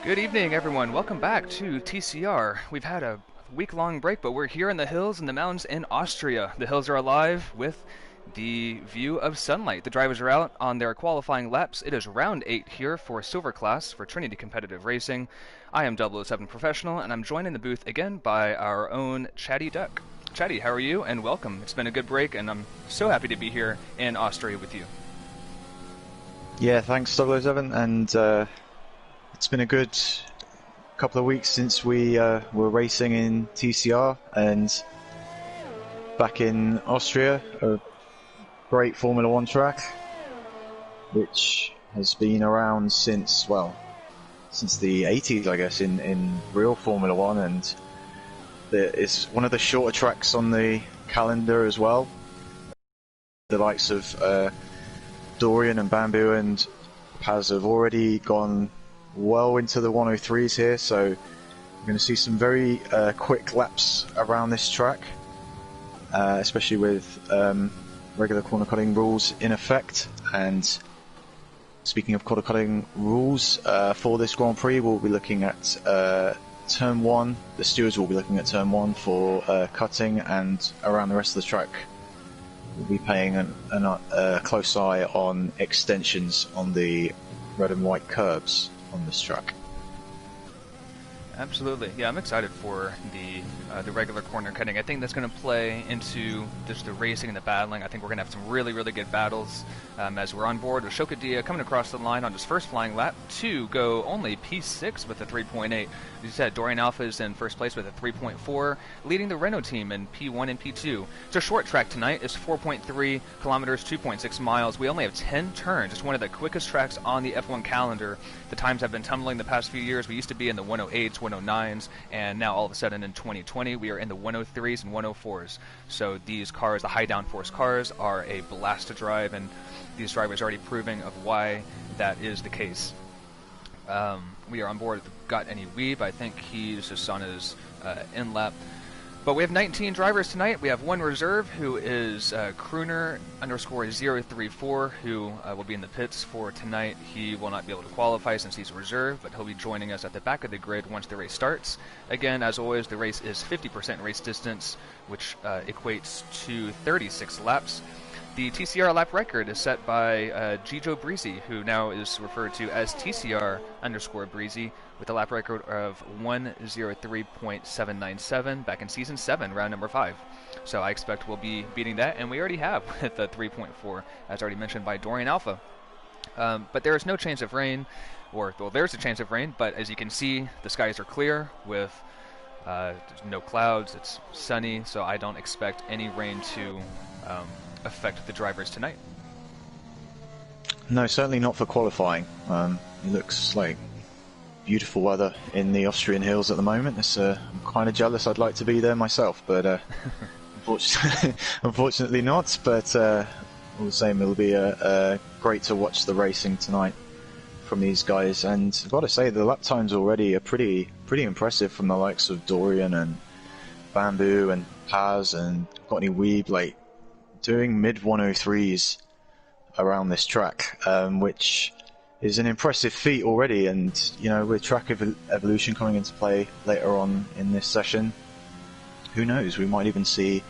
Good evening, everyone. Welcome back to TCR. We've had a week-long break, but we're here in the hills and the mountains in Austria. The hills are alive with the view of sunlight. The drivers are out on their qualifying laps. It is round 8 here for Silver Class for Trinity Competitive Racing. I am 007 Professional, and I'm joined in the booth again by our own Chatty Duck. Chatty, how are you? And welcome. It's been a good break, and I'm so happy to be here in Austria with you. Yeah, thanks 007, and it's been a good couple of weeks since we were racing in TCR, and back in Austria, a great Formula One track, which has been around since the 80s, I guess, in real Formula One, and it's one of the shorter tracks on the calendar as well. The likes of Dorian and Bamboo and Paz have already gone well into the 103s here, so we're going to see some very quick laps around this track, especially with regular corner cutting rules in effect. And speaking of corner cutting rules, for this Grand Prix we'll be looking at turn 1. The stewards will be looking at turn 1 for cutting, and around the rest of the track we'll be paying a close eye on extensions on the red and white curbs on this track. Absolutely, yeah. I'm excited for the regular corner cutting. I think that's going to play into just the racing and the battling. I think we're going to have some really good battles as we're on board with Shokadia coming across the line on his first flying lap to go only P6 with a 3.8. As you said, Dorian Alpha is in first place with a 3.4, leading the Renault team in P1 and P2. It's a short track tonight. It's 4.3 kilometers, 2.6 miles. We only have 10 turns. It's one of the quickest tracks on the F1 calendar. The times have been tumbling the past few years. We used to be in the 108s, 109s, and now all of a sudden in 2020 we are in the 103s and 104s. So these cars, the high downforce cars, are a blast to drive, and these drivers are already proving of why that is the case. We are on board with Got Any Weeb. I think he's just on his in lap. But we have 19 drivers tonight. We have one reserve who is Crooner _034, who will be in the pits for tonight. He will not be able to qualify since he's a reserve, but he'll be joining us at the back of the grid once the race starts. Again, as always, the race is 50% race distance, which equates to 36 laps. The TCR lap record is set by Gijo Breezy, who now is referred to as TCR _Breezy, with a lap record of 1:03.797 back in Season 7, round number 5. So I expect we'll be beating that, and we already have with a 3.4, as already mentioned by Dorian Alpha. But there is no chance of rain, well, there's a chance of rain, but as you can see, the skies are clear with no clouds. It's sunny, so I don't expect any rain to affect the drivers tonight. No, certainly not for qualifying. It looks like beautiful weather in the Austrian hills at the moment. I'm kind of jealous. I'd like to be there myself, but unfortunately not. But all the same, it'll be great to watch the racing tonight from these guys. And I've got to say, the lap times already are pretty impressive from the likes of Dorian and Bamboo and Paz and Got Any Weeb, like doing mid 103s around this track, which is an impressive feat already. And you know, with track evolution coming into play later on in this session, who knows, we might even see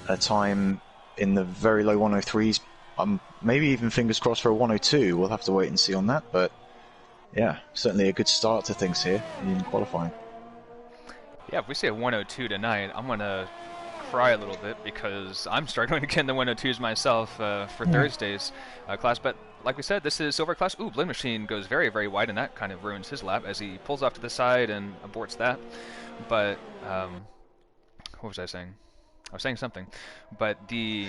a time in the very low 103s, maybe even fingers crossed for a 102. We'll have to wait and see on that, but yeah, certainly a good start to things here in qualifying. Yeah, if we see a 102 tonight, I'm gonna cry a little bit because I'm struggling to get in the 102s myself for Thursday's class. But like we said, this is Silver Class. Ooh, Blue Machine goes very wide, and that kind of ruins his lap as he pulls off to the side and aborts that. But what was I saying? I was saying something. But the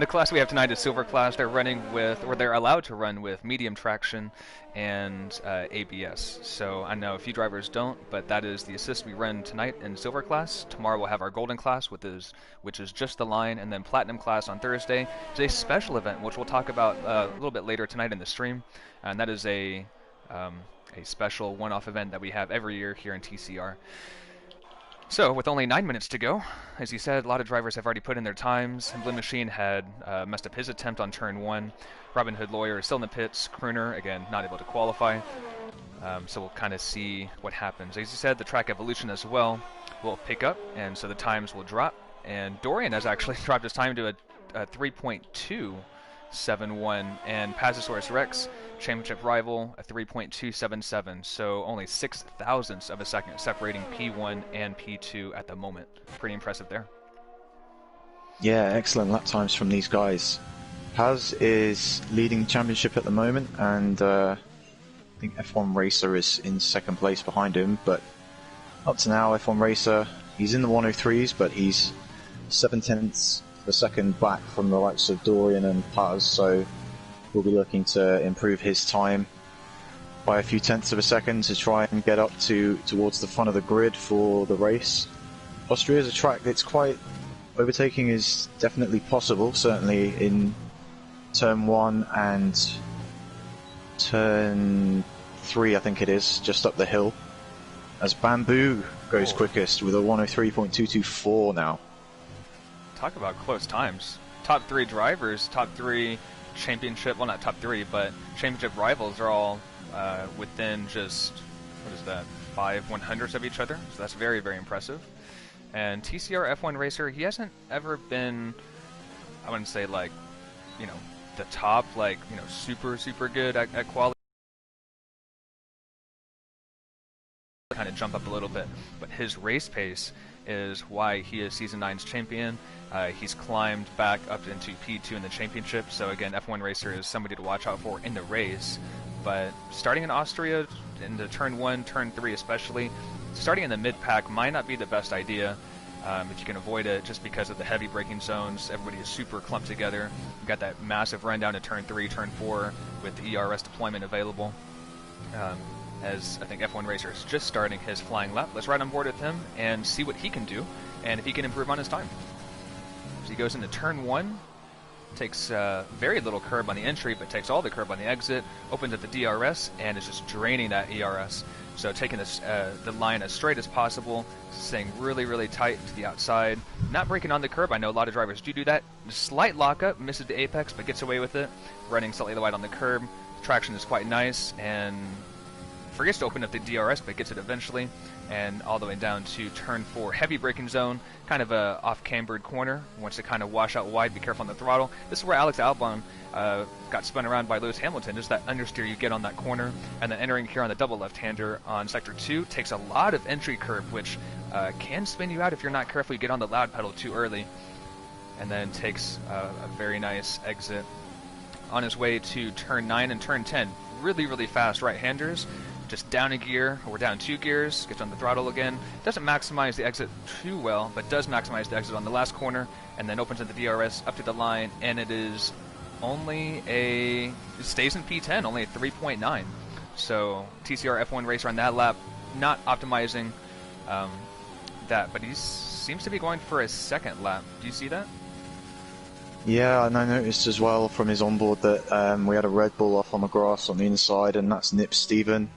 class we have tonight is Silver Class. They're running with, or they're allowed to run with, medium traction and ABS. So I know a few drivers don't, but that is the assist we run tonight in Silver Class. Tomorrow we'll have our Golden Class, which is just the line, and then Platinum Class on Thursday. It's a special event, which we'll talk about a little bit later tonight in the stream, and that is a special one-off event that we have every year here in TCR. So, with only 9 minutes to go, as you said, a lot of drivers have already put in their times. Blue Machine had messed up his attempt on turn 1. Robin Hood Lawyer is still in the pits. Crooner, again, not able to qualify. So we'll kind of see what happens. As you said, the track evolution as well will pick up, and so the times will drop. And Dorian has actually dropped his time to a 3.271, and Pazosaurus Rex, championship rival, a 3.277. So only 6 thousandths of a second separating P1 and P2 at the moment. Pretty impressive there. Yeah, excellent lap times from these guys. Paz is leading the championship at the moment, and I think F1 Racer is in second place behind him, but up to now, F1 Racer, he's in the 103s, but he's 7 tenths of a second back from the likes of Dorian and Paz, so we'll be looking to improve his time by a few tenths of a second to try and get up towards the front of the grid for the race. Austria is a track that's quite... Overtaking is definitely possible, certainly in turn 1 and turn 3, I think it is, just up the hill, as Bamboo goes quickest with a 103.224 now. Talk about close times. Top 3 drivers, top 3 championship, well not top 3, but championship rivals are all within just, what is that, 5/100ths of each other, so that's very, very impressive. And TCR F1 Racer, he hasn't ever been, I wouldn't say like, you know, the top, like, you know, super, super good at quality. Kind of jump up a little bit, but his race pace is why he is Season 9's champion. He's climbed back up into P2 in the championship, so again, F1 Racer is somebody to watch out for in the race. But starting in Austria, into turn 1, turn 3 especially, starting in the mid-pack might not be the best idea if you can avoid it, just because of the heavy braking zones. Everybody is super clumped together. You've got that massive run down to turn 3, turn 4 with the ERS deployment available. As I think F1 Racer is just starting his flying lap. Let's ride on board with him and see what he can do, and if he can improve on his time. So he goes into turn 1, takes very little curb on the entry, but takes all the curb on the exit, opens at the DRS, and is just draining that ERS. So taking this, the line as straight as possible, staying really, really tight to the outside, not breaking on the curb. I know a lot of drivers do that. Slight lockup, misses the apex, but gets away with it. Running slightly wide on the curb. Traction is quite nice, and forgets to open up the DRS, but gets it eventually. And all the way down to turn 4, heavy braking zone, kind of a off-cambered corner. Wants to kind of wash out wide, be careful on the throttle. This is where Alex Albon got spun around by Lewis Hamilton, just that understeer you get on that corner. And then entering here on the double left-hander on sector 2, takes a lot of entry curb, which can spin you out if you're not careful. You get on the loud pedal too early. And then takes a very nice exit on his way to turn 9 and turn 10. Really, really fast right-handers. Just down a gear, or down 2 gears, gets on the throttle again. Doesn't maximize the exit too well, but does maximize the exit on the last corner, and then opens at the DRS up to the line, and it is only it stays in P10, only a 3.9. So TCR F1 Racer on that lap, not optimizing that, but he seems to be going for a second lap. Do you see that? Yeah, and I noticed as well from his onboard that we had a Red Bull off on the grass on the inside, and that's Nip Steven.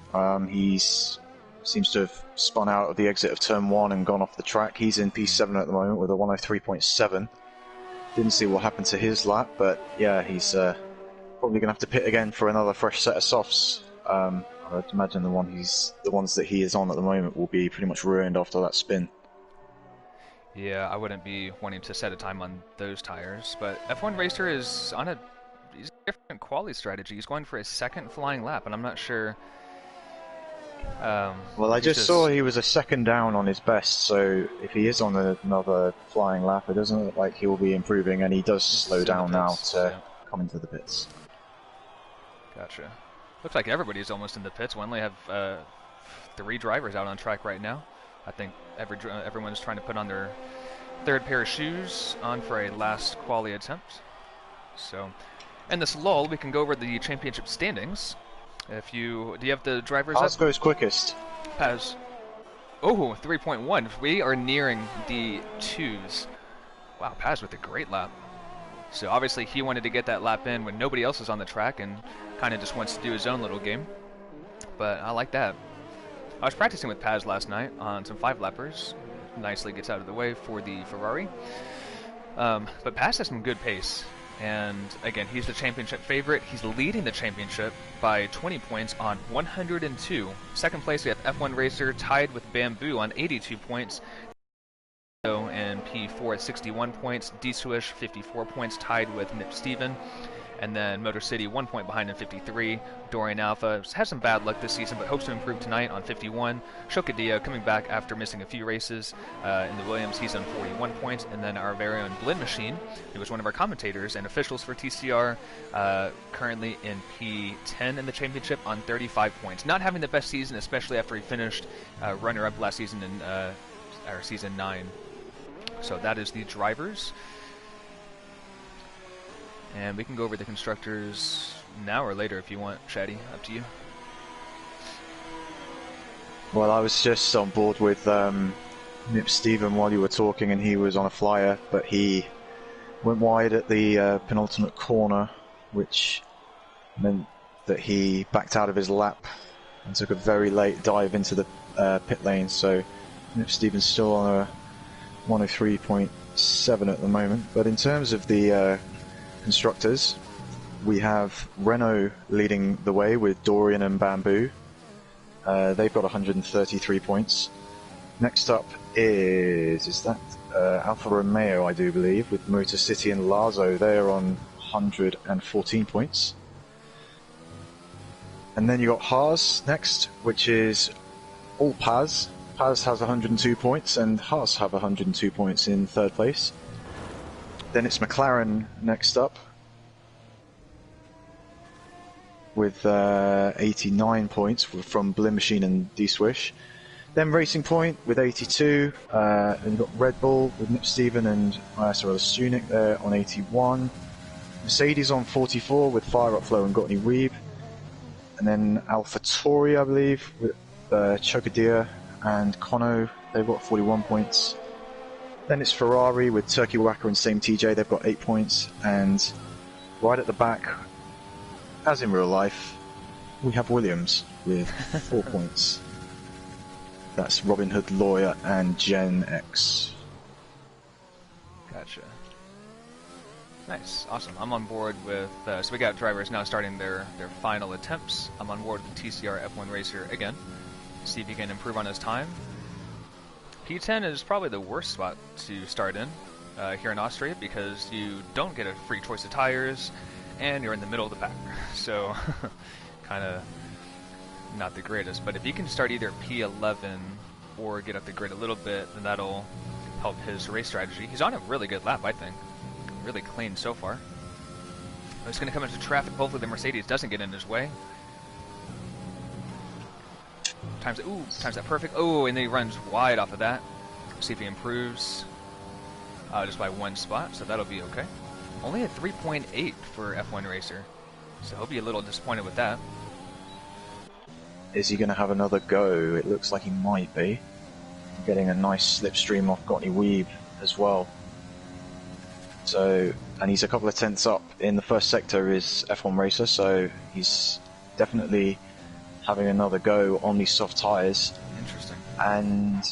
He's seems to have spun out of the exit of turn 1 and gone off the track. He's in P7 at the moment with a 103.7. Didn't see what happened to his lap, but yeah, he's probably going to have to pit again for another fresh set of softs. I'd imagine the ones that he is on at the moment will be pretty much ruined after that spin. Yeah, I wouldn't be wanting to set a time on those tires, but F1 Racer is on he's a different quality strategy. He's going for his second flying lap, and I'm not sure. Well, I just saw he was a second down on his best, so if he is on another flying lap, it doesn't look like he will be improving, and he does slow down now to come into the pits. Gotcha. Looks like everybody's almost in the pits. We only have 3 drivers out on track right now. I think everyone's trying to put on their third pair of shoes on for a last quali attempt. So, in this lull, we can go over the championship standings. Do you have the drivers Paz up? goes quickest. Paz. Oh, 3.1. We are nearing the 2s. Wow, Paz with a great lap. So obviously he wanted to get that lap in when nobody else is on the track and kind of just wants to do his own little game. But I like that. I was practicing with Paz last night on some 5-lappers. Nicely gets out of the way for the Ferrari. But Paz has some good pace. And again, he's the championship favorite. He's leading the championship by 20 points on 102. Second place, we have F1 Racer tied with Bamboo on 82 points. And P4 at 61 points. D-Swish 54 points, tied with Nip Steven. And then Motor City 1 point behind in 53. Dorian Alpha has some bad luck this season, but hopes to improve tonight on 51. Shokadia coming back after missing a few races. In the Williams, he's on 41 points. And then our very own Blin Machine, who was one of our commentators and officials for TCR, currently in P10 in the championship on 35 points. Not having the best season, especially after he finished runner-up last season in our season 9. So that is the drivers. And we can go over the constructors now or later if you want, Shaddy. Up to you. Well, I was just on board with Nip Steven while you were talking, and he was on a flyer, but he went wide at the penultimate corner, which meant that he backed out of his lap and took a very late dive into the pit lane. So Nip Steven's still on a 103.7 at the moment. But in terms of the constructors, we have Renault leading the way with Dorian and Bamboo. They've got 133 points. Next up is that Alfa Romeo, I do believe, with Motor City and Lazo. They are on 114 points. And then you got Haas next, which is all Paz. Paz has 102 points, and Haas have 102 points in third place. Then it's McLaren next up with 89 points from Blin Machine and D-Swish. Then Racing Point with 82. Then you've got Red Bull with Nip Steven and Sorella Sunik there on 81. Mercedes on 44 with Fire Up Flow and Gottney Weeb. And then AlphaTauri, I believe, with Chokadia and Kono. They've got 41 points. Then it's Ferrari with Turkey Wacker and Same TJ. They've got 8 points. And right at the back, as in real life, we have Williams with 4 points. That's Robin Hood Lawyer and Gen X. Gotcha. Nice, awesome. I'm on board with, so we got drivers now starting their final attempts. I'm on board with the TCR F1 Racer again. See if he can improve on his time. P10 is probably the worst spot to start in here in Austria because you don't get a free choice of tires and you're in the middle of the pack. So, kind of not the greatest. But if he can start either P11 or get up the grid a little bit, then that'll help his race strategy. He's on a really good lap, I think. Really clean so far. He's going to come into traffic. Hopefully the Mercedes doesn't get in his way. Times that perfect. Oh, and then he runs wide off of that. See if he improves just by 1 spot, so that'll be okay. Only a 3.8 for F1 Racer, so he'll be a little disappointed with that. Is he going to have another go? It looks like he might be. Getting a nice slipstream off Gottney Weeb as well. So, and he's a couple of tenths up in the first sector is F1 Racer, so he's definitely having another go on these soft tyres. Interesting. And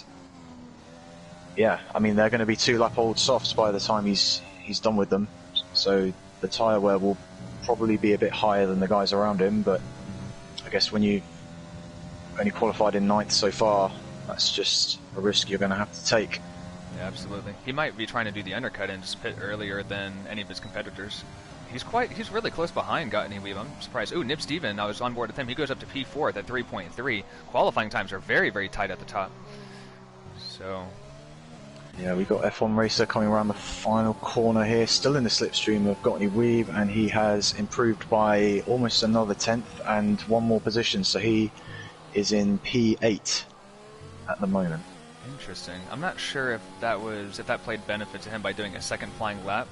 yeah, I mean they're going to be 2-lap-old softs by the time he's done with them. So the tyre wear will probably be a bit higher than the guys around him, but I guess when you've only qualified in 9th so far, that's just a risk you're going to have to take. Yeah, absolutely. He might be trying to do the undercut and just pit earlier than any of his competitors. He's really close behind Gottney Weeb. I'm surprised. Ooh, Nip Steven, I was on board with him. He goes up to P4 at 3.3. Qualifying times are very, very tight at the top. So yeah, we got F1 Racer coming around the final corner here, still in the slipstream of Gottney Weeb, and he has improved by almost another 10th and 1 more position, so he is in P8 at the moment. Interesting. I'm not sure if that played benefit to him by doing a second flying lap.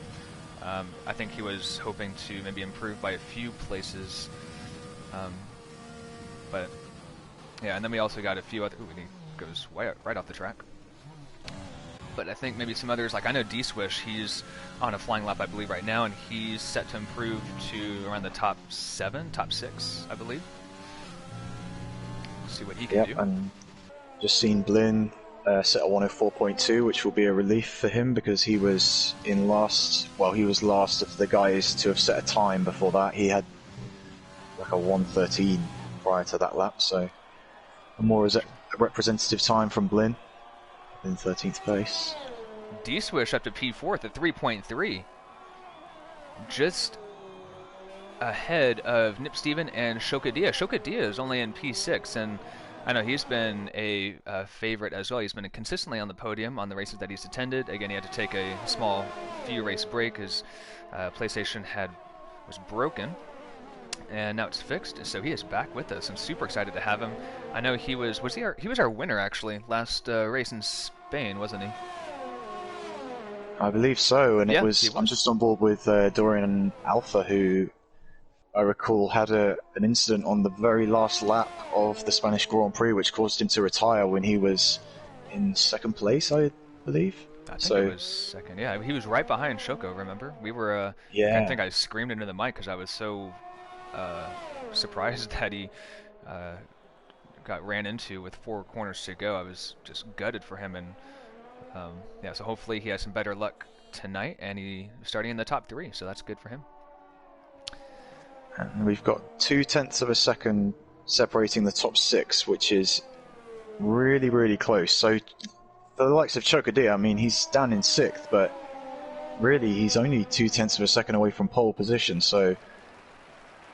I think he was hoping to maybe improve by a few places. But yeah, and then we also got a few other. Ooh, and he goes right off the track. But I think maybe some others, like I know D-Swish, he's on a flying lap, I believe, right now, and he's set to improve to around the top 6, I believe. See what he can do. And just seen Blin set a 104.2, which will be a relief for him because he was in last. Well, he was last of the guys to have set a time before that. He had like a 113 prior to that lap, so a more representative time from Blin in 13th place. D-Swish up to P4 at 3.3. Just ahead of Nip Steven and Shokadia. Shokadia is only in P6, and I know he's been a favorite as well. He's been consistently on the podium on the races that he's attended. Again, he had to take a small few race break. His PlayStation was broken, and now it's fixed. So he is back with us. I'm super excited to have him. I know he was our winner actually last race in Spain, wasn't he? I believe so, and yeah, it was. I'm just on board with Dorian Alpha, who I recall had an incident on the very last lap of the Spanish Grand Prix, which caused him to retire when he was in second place, I believe. I think it was second. Yeah, he was right behind Shoko. Remember, we were. Yeah. I think I screamed into the mic because I was so surprised that he got ran into with 4 corners to go. I was just gutted for him, and yeah. So hopefully he has some better luck tonight, and he's starting in the top 3. So that's good for him. And we've got 0.2 of a second separating the top 6, which is really, really close. So for the likes of Chokadia, I mean, he's down in 6th, but really he's only 0.2 of a second away from pole position. So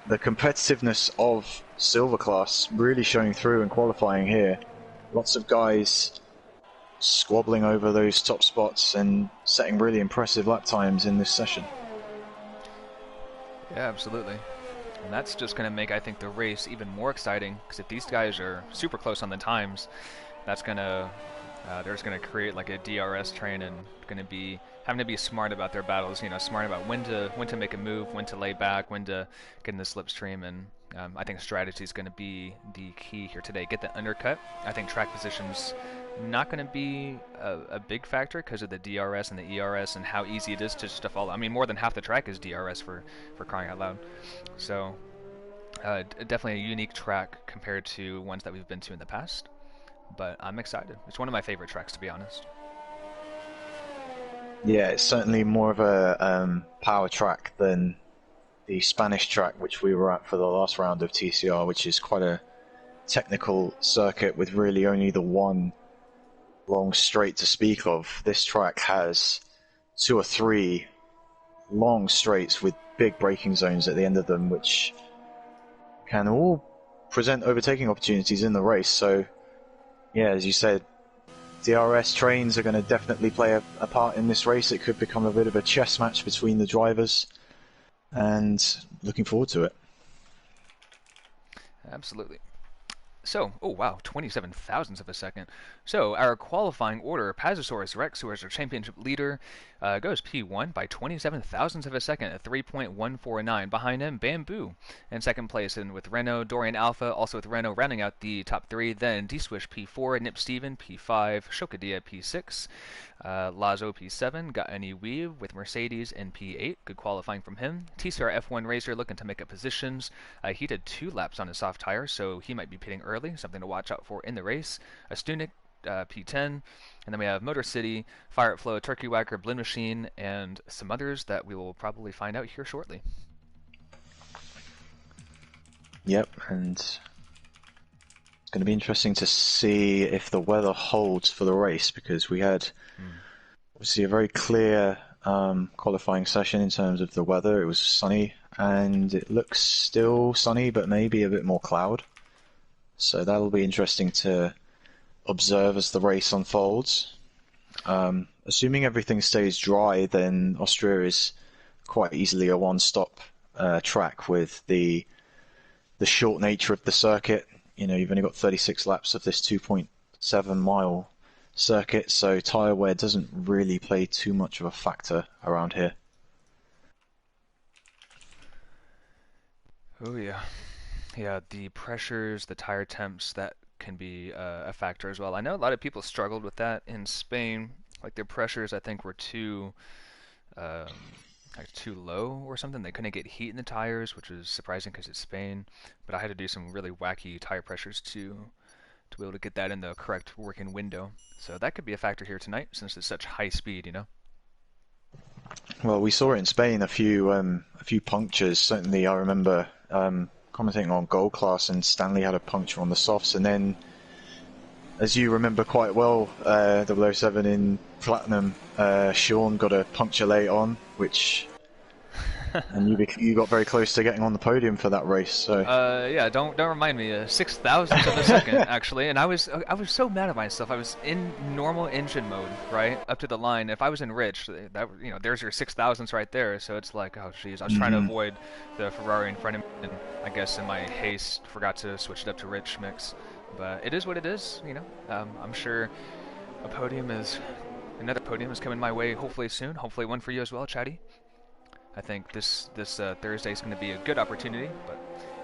the competitiveness of Silver Class really showing through in qualifying here. Lots of guys squabbling over those top spots and setting really impressive lap times in this session. Yeah, absolutely. And that's just going to make, I think, the race even more exciting, because if these guys are super close on the times, that's going to they're just going to create like a DRS train, and going to be having to be smart about their battles. You know, smart about when to make a move, when to lay back, when to get in the slipstream, and I think strategy is going to be the key here today. Get the undercut. I think track positions not going to be a big factor because of the DRS and the ERS and how easy it is to just follow. I mean, more than half the track is DRS for crying out loud. So definitely a unique track compared to ones that we've been to in the past. But I'm excited. It's one of my favorite tracks, to be honest. Yeah, it's certainly more of a power track than the Spanish track, which we were at for the last round of TCR, which is quite a technical circuit with really only the one long straight to speak of. This track has 2 or 3 long straights with big braking zones at the end of them, which can all present overtaking opportunities in the race. So yeah, as you said, DRS trains are going to definitely play a part in this race. It could become a bit of a chess match between the drivers, and looking forward to it. Absolutely. So, oh wow, 27 thousandths of a second. So, our qualifying order, Pazosaurus Rex, who is our championship leader, goes P1 by 27 thousandths of a second at 3.149. Behind him, Bamboo in second place, and with Renault, Dorian Alpha, also with Renault, rounding out the top 3. Then D-Swish P4, Nip Steven P5, Shokadia P6, Lazo P7, got any Weave with Mercedes in P8. Good qualifying from him. TCR F1 Racer looking to make up positions. He did 2 laps on his soft tire, so he might be pitting early, something to watch out for in the race. Astunic P10, and then we have Motor City, Fire It Flow, Turkey Whacker, Blend Machine, and some others that we will probably find out here shortly. Yep, and it's going to be interesting to see if the weather holds for the race, because we had obviously a very clear qualifying session in terms of the weather. It was sunny, and it looks still sunny, but maybe a bit more cloud. So that'll be interesting to observe as the race unfolds. Assuming everything stays dry, then Austria is quite easily a one-stop track with the short nature of the circuit. You know, you've only got 36 laps of this 2.7 mile circuit, so tyre wear doesn't really play too much of a factor around here. Oh yeah. Yeah, the pressures, the tire temps, that can be a factor as well. I know a lot of people struggled with that in Spain. Like their pressures, I think, were too low or something. They couldn't get heat in the tires, which was surprising because it's Spain. But I had to do some really wacky tire pressures to to be able to get that in the correct working window. So that could be a factor here tonight, since it's such high speed, you know. Well, we saw it in Spain, a few punctures. Certainly, I remember commenting on Gold Class, and Stanley had a puncture on the softs, and then, as you remember quite well, 007 in Platinum, Sean got a puncture late on, which, and you got very close to getting on the podium for that race. So yeah, don't remind me. 6,000th of a second actually, and I was so mad at myself. I was in normal engine mode, right, up to the line. If I was in rich, that, you know, there's your 6,000ths right there. So it's like, oh jeez, I was trying to avoid the Ferrari in front of me, and I guess in my haste forgot to switch it up to rich mix. But it is what it is, you know. I'm sure another podium is coming my way hopefully soon. Hopefully one for you as well, Chatty. I think this Thursday is going to be a good opportunity, but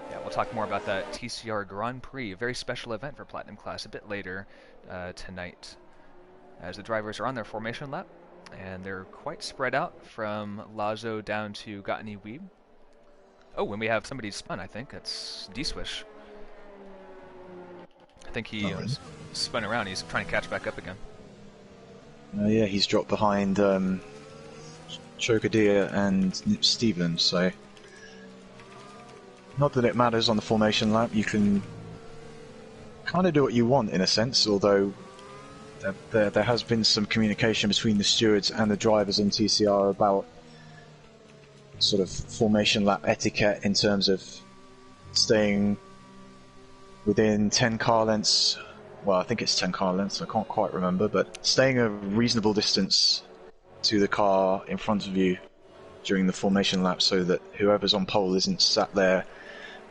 yeah, we'll talk more about that TCR Grand Prix, a very special event for Platinum Class, a bit later tonight, as the drivers are on their formation lap, and they're quite spread out from Lazo down to Gottny Weeb. Oh, and we have somebody spun, I think. That's D-Swish. I think he spun around. He's trying to catch back up again. yeah, he's dropped behind Chokadia and Nip Stevens, so not that it matters on the formation lap. You can kind of do what you want in a sense, although there has been some communication between the stewards and the drivers in TCR about sort of formation lap etiquette in terms of staying within 10 car lengths. Well, I think it's 10 car lengths, I can't quite remember, but staying a reasonable distance to the car in front of you during the formation lap, so that whoever's on pole isn't sat there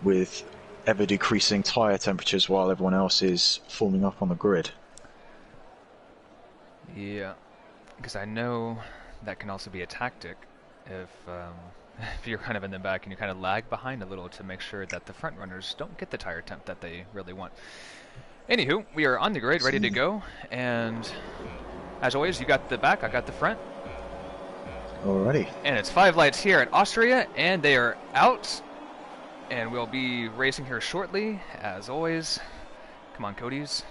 with ever decreasing tyre temperatures while everyone else is forming up on the grid. Yeah, because I know that can also be a tactic if if you're kind of in the back and you kind of lag behind a little to make sure that the front runners don't get the tire temp that they really want. Anywho, we are on the grid, ready to go, and as always, you got the back, I got the front. Alrighty. And it's 5 lights here at Austria, and they are out. And we'll be racing here shortly, as always. Come on, Cody's.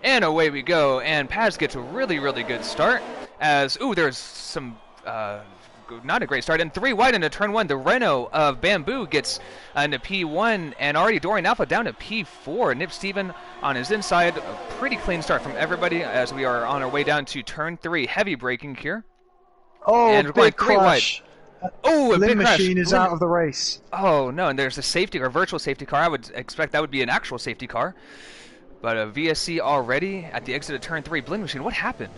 And away we go, and Paz gets a really, really good start. As, ooh, there's some, not a great start. And 3 wide into turn 1, the Renault of Bamboo gets into P1, and already Dorian Alpha down to P4. Nip Steven on his inside, a pretty clean start from everybody as we are on our way down to turn 3. Heavy braking here. Oh, and we're going 3 crash. wide. Oh, a big crash. Machine is out of the race. Oh, no, and there's a safety or virtual safety car. I would expect that would be an actual safety car. But a VSC already at the exit of turn 3. Blink Machine, what happened?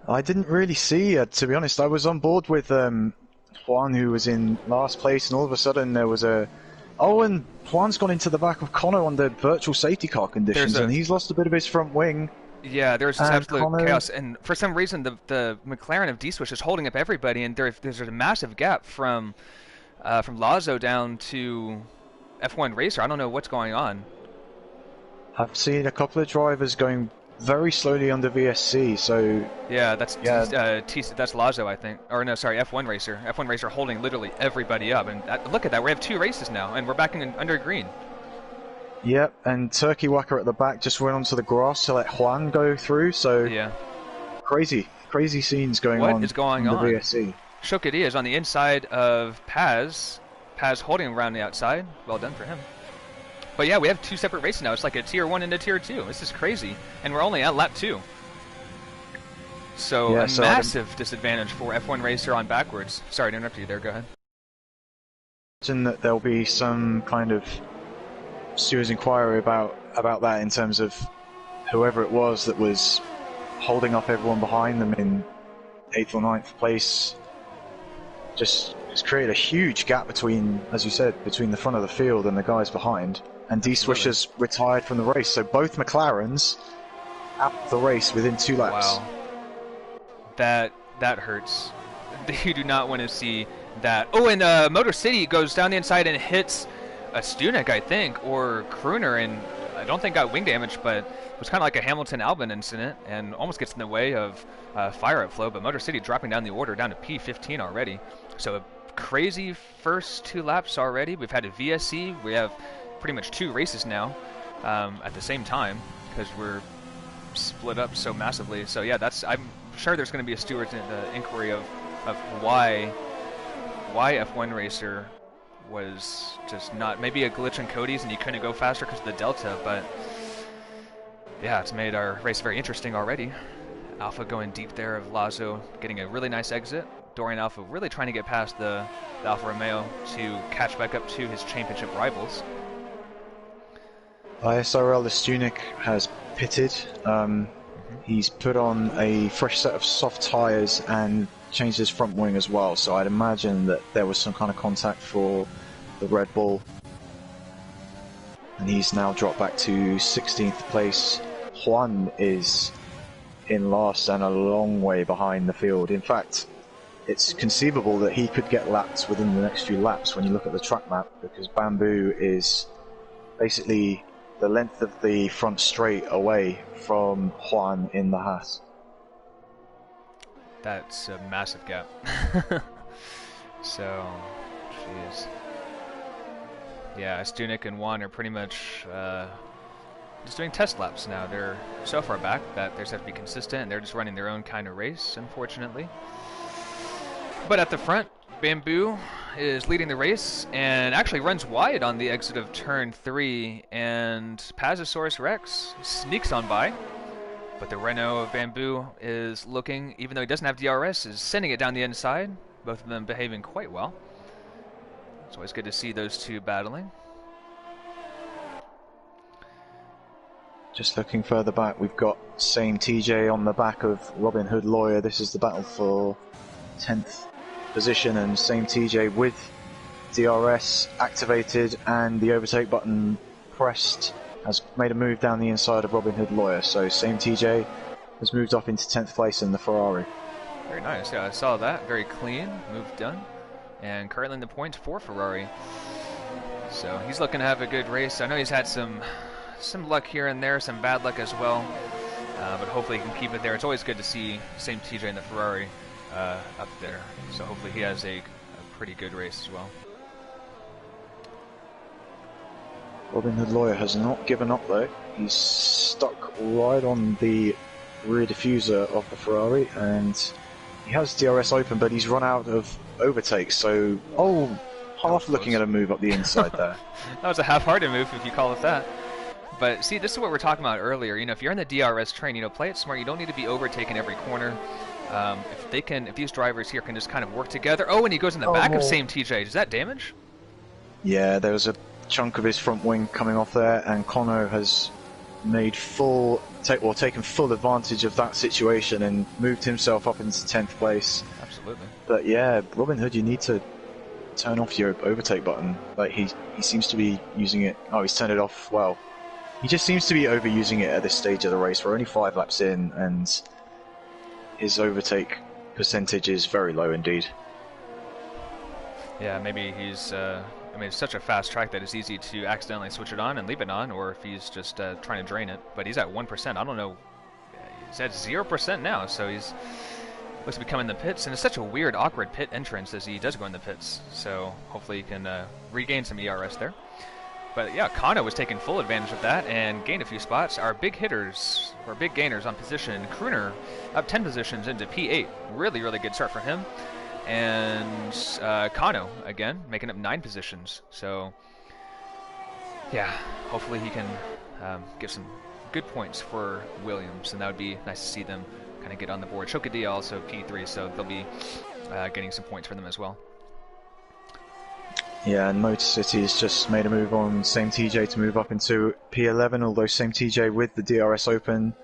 I didn't really see, to be honest. I was on board with Juan, who was in last place, and all of a sudden there was a... Oh, and Juan's gone into the back of Connor on the virtual safety car conditions, and he's lost a bit of his front wing. Yeah, there's just absolute chaos, and for some reason the McLaren of D-Swish is holding up everybody, and there's a massive gap from Lazo down to F1 Racer. I don't know what's going on. I've seen a couple of drivers going very slowly under VSC, so... Yeah, that's Lazo, I think. Or no, sorry, F1 Racer. F1 Racer holding literally everybody up, and look at that, we have 2 races now, and we're back in under green. Yep, and Turkey Whacker at the back just went onto the grass to let Juan go through, so... Yeah. Crazy scenes going on. What is going on? The VSC. Shokadia is on the inside of Paz. Paz holding him around the outside. Well done for him. But yeah, we have 2 separate races now. It's like a tier 1 and a tier 2. This is crazy. And we're only at lap 2. So yeah, massive disadvantage for F1 Racer on backwards. Sorry to interrupt you there. Go ahead. Imagine that there'll be some kind of stewards inquiry about that in terms of whoever it was that was holding up everyone behind them in 8th or 9th place. Just it's created a huge gap between, as you said, between the front of the field and the guys behind. And D-Swish has retired from the race, so both McLarens out the race within 2 laps. Wow. That hurts. You do not want to see that. Oh, and Motor City goes down the inside and hits a Stunek, I think, or Crooner, and I don't think got wing damage, but it was kind of like a Hamilton-Albon incident, and almost gets in the way of fire outflow. But Motor City dropping down the order down to P15 already. So a crazy first 2 laps already. We've had a VSC. We have pretty much 2 races now at the same time because we're split up so massively. So yeah, I'm sure there's going to be a steward's inquiry of why F1 Racer was just not, maybe a glitch in Cody's and you couldn't go faster because of the delta, but yeah, it's made our race very interesting already. Alpha going deep there of Lazo, getting a really nice exit. Dorian Alpha really trying to get past the Alfa Romeo to catch back up to his championship rivals. ISRL, the Stunik, has pitted. He's put on a fresh set of soft tyres and changed his front wing as well, so I'd imagine that there was some kind of contact for the Red Bull. And he's now dropped back to 16th place. Juan is in last and a long way behind the field. In fact, it's conceivable that he could get lapped within the next few laps when you look at the track map, because Bamboo is basically the length of the front straight away from Juan in the Haas. That's a massive gap. So, jeez. Yeah, Stunik and Juan are pretty much just doing test laps now. They're so far back that they just have to be consistent, and they're just running their own kind of race, unfortunately. But at the front, Bamboo is leading the race and actually runs wide on the exit of turn 3, and Pazosaurus Rex sneaks on by. But the Renault of Bamboo is looking, even though he doesn't have DRS, is sending it down the inside. Both of them behaving quite well. It's always good to see those two battling. Just looking further back, we've got same TJ on the back of Robin Hood Lawyer. This is the battle for 10th position, and same TJ with DRS activated and the overtake button pressed has made a move down the inside of Robin Hood Lawyer. So same TJ has moved up into 10th place in the Ferrari. Very nice. Yeah, I saw that. Very clean. Move done. And currently in the points for Ferrari. So he's looking to have a good race. I know he's had some luck here and there, some bad luck as well. But hopefully he can keep it there. It's always good to see same TJ in the Ferrari up there. So hopefully he has a pretty good race as well. Robin Hood Lawyer has not given up though. He's stuck right on the rear diffuser of the Ferrari, and he has DRS open, but he's run out of overtakes. So, half looking at a move up the inside there. That was a half-hearted move, if you call it that. But see, this is what we were talking about earlier. You know, if you're in the DRS train, play it smart. You don't need to be overtaking every corner. If these drivers here can just kind of work together. Oh, and he goes in the back of same TJ. Is that damage? Yeah, there was a chunk of his front wing coming off there, and Kono has made taken full advantage of that situation and moved himself up into 10th place. Absolutely. But yeah, Robin Hood, you need to turn off your overtake button. Like he seems to be using it. Oh, he's turned it off. Well, he just seems to be overusing it at this stage of the race. We're only 5 laps in, and his overtake percentage is very low indeed. Yeah, maybe he's. I mean, it's such a fast track that it's easy to accidentally switch it on and leave it on, or if he's just trying to drain it. But he's at 1%. I don't know. He's at 0% now, so he's looks to be coming in the pits. And it's such a weird, awkward pit entrance as he does go in the pits. So hopefully he can regain some ERS there. But yeah, Kano was taking full advantage of that and gained a few spots. Our big hitters, or big gainers on position, Kruner up 10 positions into P8. Really, really good start for him. And Kano, again, making up 9 positions. So, yeah, hopefully he can get some good points for Williams, and that would be nice to see them kind of get on the board. Shokadia also P3, so they'll be getting some points for them as well. Yeah, and Motor City has just made a move on same TJ to move up into P11, although same TJ with the DRS open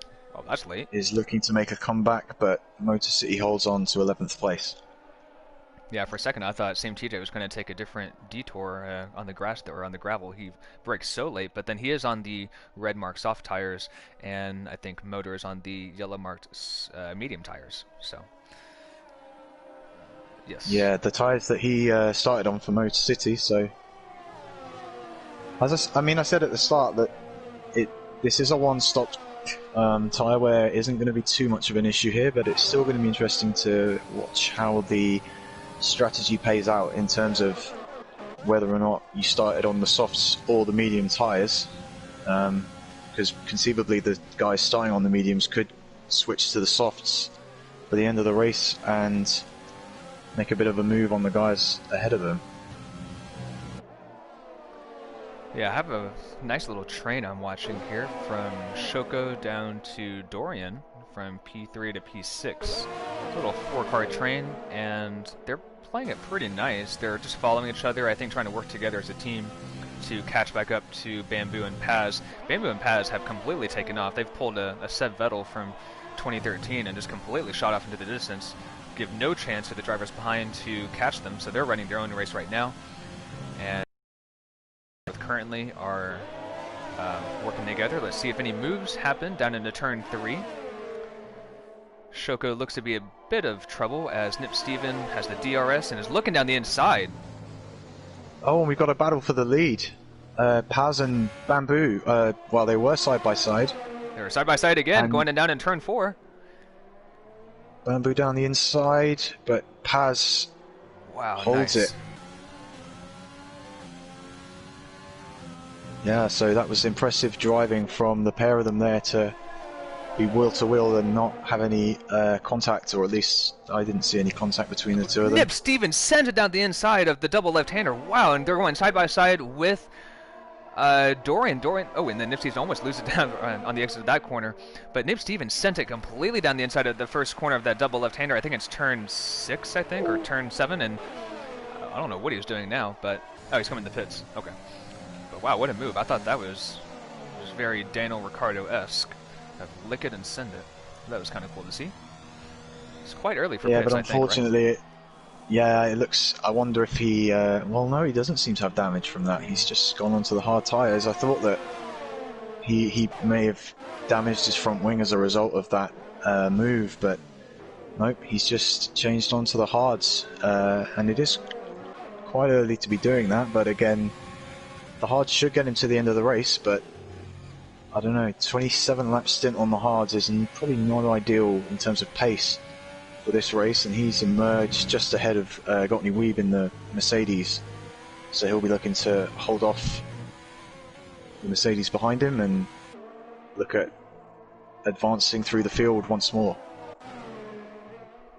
that's late. Is looking to make a comeback, but Motor City holds on to 11th place. Yeah, for a second I thought same TJ was going to take a different detour on the grass or on the gravel. He brakes so late, but then he is on the red marked soft tires, and I think Motor is on the yellow marked medium tires. So, yes. Yeah, the tires that he started on for Motor City. So, I said at the start that this is a one-stop tire wear isn't going to be too much of an issue here, but it's still going to be interesting to watch how the strategy pays out in terms of whether or not you started on the softs or the medium tyres, because conceivably the guys starting on the mediums could switch to the softs for the end of the race and make a bit of a move on the guys ahead of them. Yeah, I have a nice little train I'm watching here from Shoko down to Dorian, from P3 to P6. It's a little 4-car train, and they're playing it pretty nice. They're just following each other, I think trying to work together as a team to catch back up to Bamboo and Paz. Bamboo and Paz have completely taken off. They've pulled a Seb Vettel from 2013 and just completely shot off into the distance. Give no chance for the drivers behind to catch them, so they're running their own race right now. And currently are working together. Let's see if any moves happen down into turn 3. Shoko looks to be a bit of trouble as Nip Steven has the DRS and is looking down the inside. Oh, and we've got a battle for the lead. Paz and Bamboo, well, they were side by side. They were side by side again, and going down in turn 4. Bamboo down the inside, but Paz holds it. Yeah, so that was impressive driving from the pair of them there to be wheel to wheel and not have any contact, or at least I didn't see any contact between the two of them. Nip Stevens sends it down the inside of the double left-hander. Wow, and they're going side by side with Dorian. Oh, and then Nip Stevens almost loses it down on the exit of that corner. But Nip Stevens sent it completely down the inside of the first corner of that double left-hander. I think it's turn 6, I think, or turn 7, and I don't know what he was doing now, but oh, he's coming to the pits. Okay. But wow, what a move. I thought that was very Daniel Ricciardo-esque. Lick it and send it. That was kind of cool to see. It's quite early for pits, but unfortunately, I think, right? It looks. I wonder if he. Well, no, he doesn't seem to have damage from that. He's just gone onto the hard tyres. I thought that he may have damaged his front wing as a result of that move, but nope, he's just changed onto the hards, and it is quite early to be doing that. But again, the hards should get him to the end of the race, but I don't know, 27 lap stint on the hards is probably not ideal in terms of pace for this race, and he's emerged just ahead of Gottlieb Weeb in the Mercedes, so he'll be looking to hold off the Mercedes behind him and look at advancing through the field once more.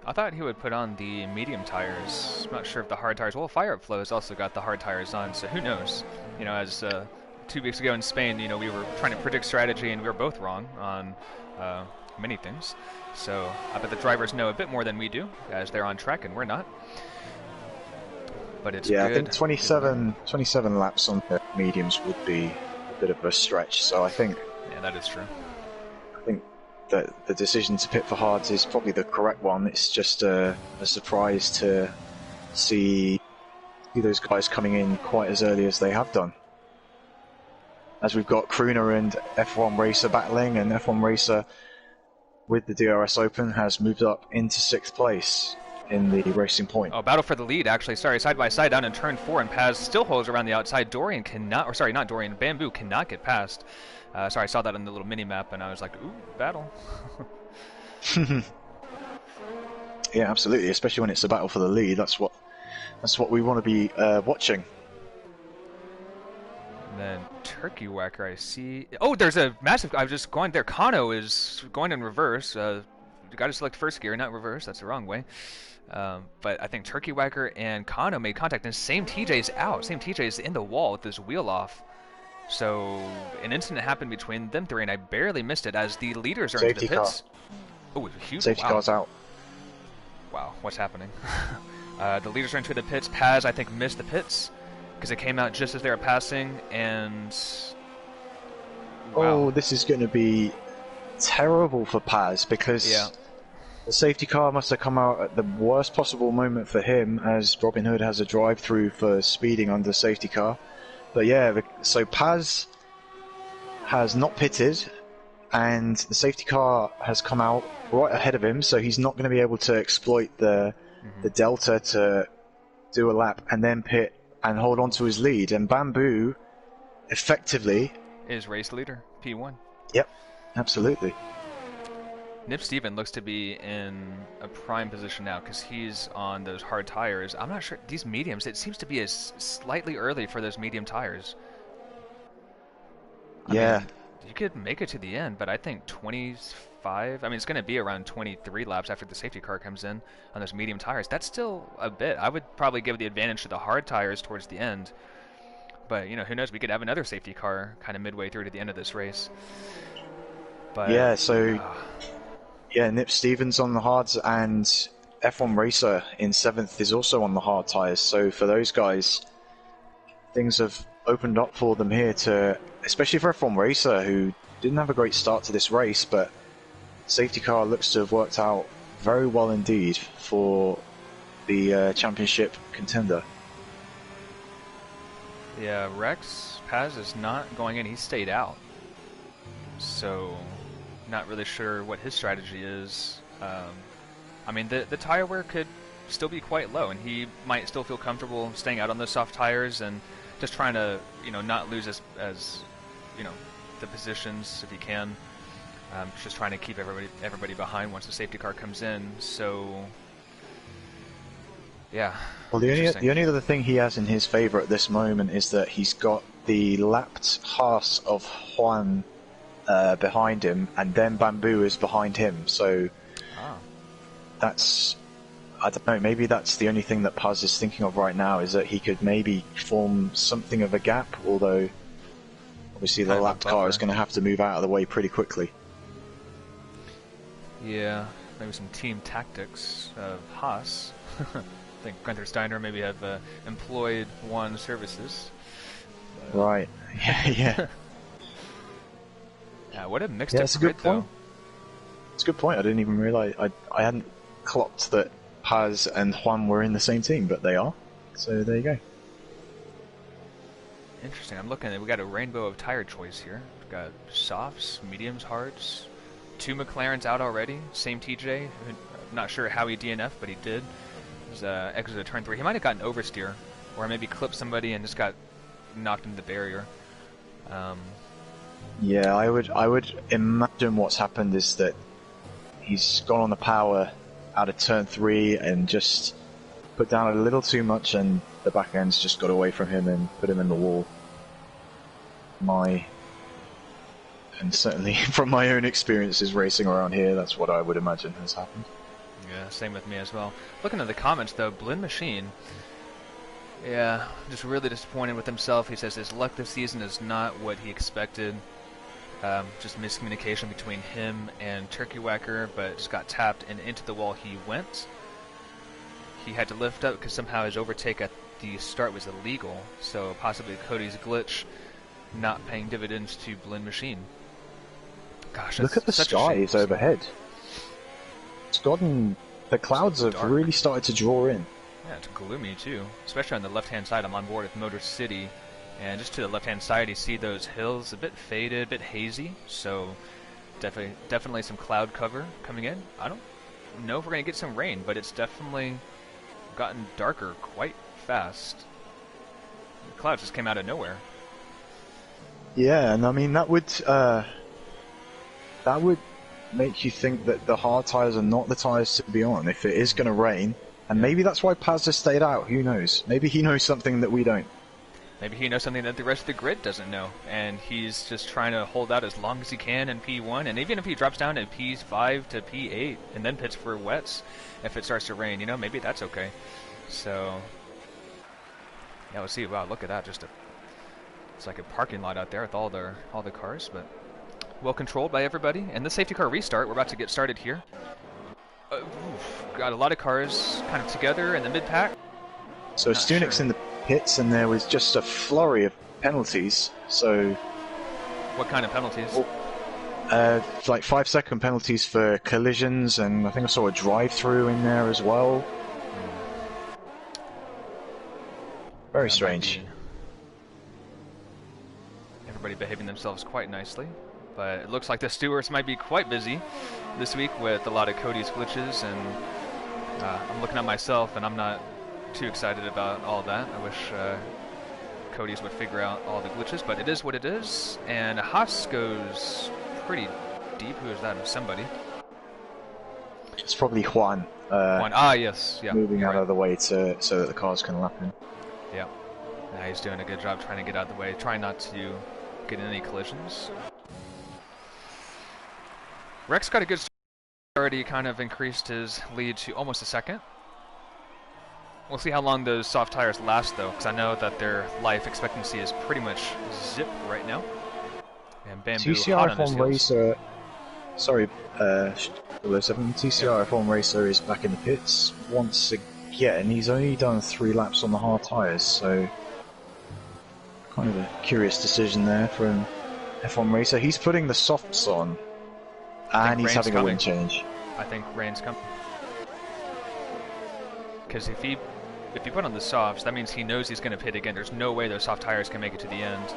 I thought he would put on the medium tires. I'm not sure if the hard tires. Well, Fire Up Flow has also got the hard tires on, so who knows? You know, as 2 weeks ago in Spain, you know, we were trying to predict strategy and we were both wrong on many things. So I bet the drivers know a bit more than we do, as they're on track and we're not. But it's good. I think 27 laps on the mediums would be a bit of a stretch. So I think. Yeah, that is true. I think that the decision to pit for hards is probably the correct one. It's just a surprise to see those guys coming in quite as early as they have done. As we've got Crooner and F1 Racer battling, and F1 Racer with the DRS open has moved up into 6th place in the Racing Point. Oh, battle for the lead, actually. Sorry, side by side down in turn 4, and Paz still holds around the outside. Dorian cannot, or sorry, not Dorian, Bamboo cannot get past. Sorry, I saw that on the little mini-map, and I was like, ooh, battle. Yeah, absolutely, especially when it's a battle for the lead. That's what we want to be watching. And then Turkey Whacker, I see. Oh, there's a massive. I was just going there. Kano is going in reverse. You got to select first gear, not reverse. That's the wrong way. But I think Turkey Whacker and Kano made contact, and same TJ's out. Same TJ's in the wall with his wheel off. So an incident happened between them three, and I barely missed it as the leaders are into the pits. Oh, it's huge. Safety car's out. Wow, what's happening? The leaders are into the pits. Paz, I think, missed the pits because it came out just as they were passing, and wow. Oh, this is going to be terrible for Paz because the safety car must have come out at the worst possible moment for him, as Robin Hood has a drive-through for speeding under safety car. But yeah, so Paz has not pitted, and the safety car has come out right ahead of him, so he's not going to be able to exploit the delta to do a lap and then pit and hold on to his lead. And Bamboo effectively is race leader, P1. Yep, absolutely. Nip Steven looks to be in a prime position now because he's on those hard tires. I'm not sure. These mediums, it seems to be as slightly early for those medium tires. I Yeah. mean, you could make it to the end, but I think 25, I mean, it's going to be around 23 laps after the safety car comes in on those medium tires. That's still a bit. I would probably give the advantage to the hard tires towards the end. But, you know, who knows? We could have another safety car kind of midway through to the end of this race. But, Yeah, so yeah, Nip Stevens on the hards, and F1 Racer in 7th is also on the hard tyres. So for those guys, things have opened up for them here to, especially for F1 Racer, who didn't have a great start to this race, but safety car looks to have worked out very well indeed for the championship contender. yeah, Rex Paz is not going in. He stayed out. So, not really sure what his strategy is. I mean, the tire wear could still be quite low, and he might still feel comfortable staying out on those soft tires and just trying to, you know, not lose as you know, the positions if he can. Just trying to keep everybody behind once the safety car comes in. So, yeah. Well, the only other thing he has in his favour at this moment is that he's got the lapped Haas of Juan behind him, and then Bamboo is behind him. So that's, I don't know, maybe that's the only thing that Paz is thinking of right now, is that he could maybe form something of a gap, although obviously the lapped car is going to have to move out of the way pretty quickly. Yeah, maybe some team tactics of Haas. I think Gunther Steiner maybe have employed Juan services. Right. Yeah. Yeah, what a mixed up it's a good point. It's a good point. I didn't even realise. I hadn't clocked that Paz and Juan were in the same team, but they are. So there you go. Interesting. I'm looking at, we got a rainbow of tire choice here. We've got softs, mediums, hards. 2 McLarens out already. Same TJ. I'm not sure how he DNF'd, but he did. He's exited turn 3. He might have gotten oversteer, or maybe clipped somebody and just got knocked into the barrier. Yeah, I would imagine what's happened is that he's gone on the power out of turn 3 and just put down a little too much, and the back end's just got away from him and put him in the wall. And certainly from my own experiences racing around here, that's what I would imagine has happened. Yeah, same with me as well. Looking at the comments though, Blinn Machine, yeah, just really disappointed with himself. He says his luck this season is not what he expected. Just miscommunication between him and Turkey Whacker, but just got tapped and into the wall he went. He had to lift up because somehow his overtake at the start was illegal, so possibly Cody's glitch not paying dividends to Blinn Machine. Gosh, look at the skies overhead. It's gotten, the clouds have really started to draw in. Yeah, it's gloomy too, especially on the left-hand side. I'm on board with Motor City, and just to the left-hand side, you see those hills a bit faded, a bit hazy. So definitely some cloud cover coming in. I don't know if we're gonna get some rain, but it's definitely gotten darker quite fast. The clouds just came out of nowhere. Yeah, and I mean that would make you think that the hard tyres are not the tyres to be on if it is going to rain, and maybe that's why Paz has stayed out. Who knows? Maybe he knows something that we don't. Maybe he knows something that the rest of the grid doesn't know, and he's just trying to hold out as long as he can in P1, and even if he drops down to P5 to P8 and then pits for wets if it starts to rain, you know, maybe that's okay. So, yeah, we'll see. Wow, look at that. It's like a parking lot out there with all the cars, but well controlled by everybody. And the safety car restart, we're about to get started here. Got a lot of cars kind of together in the mid-pack. So Stunik's in the pits, and there was just a flurry of penalties. So, what kind of penalties? Like 5-second penalties for collisions, and I think I saw a drive-through in there as well. Very strange. Everybody behaving themselves quite nicely, but it looks like the stewards might be quite busy this week with a lot of Cody's glitches, and I'm looking at myself and I'm not too excited about all that. I wish Cody's would figure out all the glitches, but it is what it is. And Haas goes pretty deep. Who is that? Somebody. It's probably Juan. One. Ah, yes. Yeah. Moving out right. of the way so that the cars can lap him. Yeah. Yeah, he's doing a good job trying to get out of the way, trying not to get in any collisions. Rex got a good start. Already kind of increased his lead to almost a second. We'll see how long those soft tires last, though, because I know that their life expectancy is pretty much zip right now. And Bamboo TCR hot on his F1 heels. Racer. Sorry, TCR F1 Racer is back in the pits once again. He's only done 3 laps on the hard tires, so kind of a curious decision there from F1 Racer. He's putting the softs on, and he's having a wind change. I think rain's coming. Because if he put on the softs, that means he knows he's going to pit again. There's no way those soft tires can make it to the end.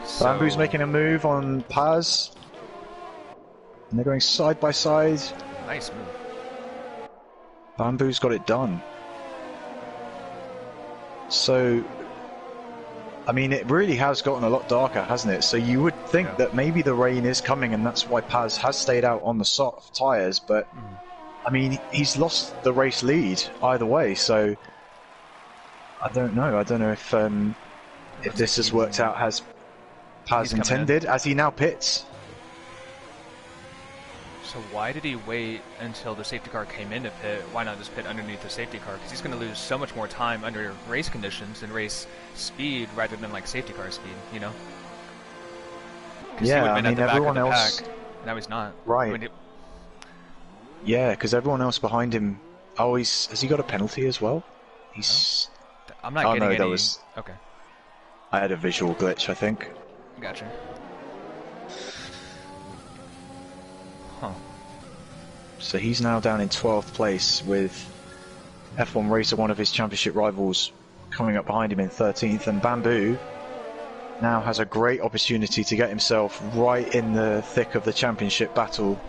So... Bamboo's making a move on Paz. And they're going side by side. Nice move. Bamboo's got it done. So, I mean, it really has gotten a lot darker, hasn't it? So you would think that maybe the rain is coming and that's why Paz has stayed out on the soft tyres, but I mean, he's lost the race lead either way, so I don't know. I don't know if this has worked out as Paz intended, as he now pits. So why did he wait until the safety car came into pit? Why not just pit underneath the safety car? Because he's going to lose so much more time under race conditions and race speed rather than like safety car speed, you know? Yeah, I mean, everyone else... Now he's not. Right. I mean, yeah, because everyone else behind him... Oh, has he got a penalty as well? He's... No. I'm not getting any... that was... Okay. I had a visual glitch, I think. Gotcha. Huh. So he's now down in 12th place with F1 Racer, one of his championship rivals, coming up behind him in 13th, and Bamboo now has a great opportunity to get himself right in the thick of the championship battle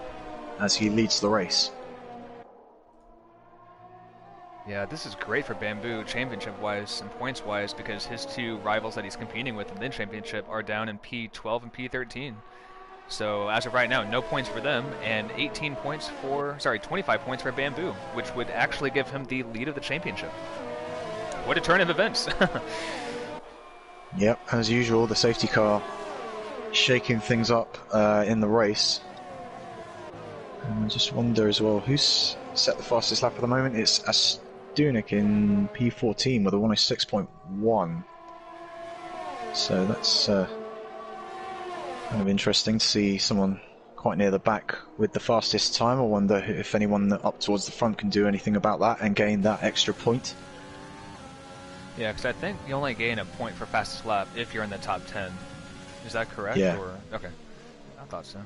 as he leads the race. Yeah, this is great for Bamboo championship-wise and points-wise because his 2 rivals that he's competing with in the championship are down in P12 and P13. So as of right now, no points for them, and 25 points for Bamboo, which would actually give him the lead of the championship. What a turn of events! Yep, as usual, the safety car shaking things up in the race. And I just wonder as well, who's set the fastest lap at the moment? It's Austrian in P14 with a 106.1. So that's kind of interesting to see someone quite near the back with the fastest time. I wonder if anyone up towards the front can do anything about that and gain that extra point. Yeah, because I think you only gain a point for fastest lap if you're in the top 10. Is that correct? Yeah. Or... Okay. I thought so.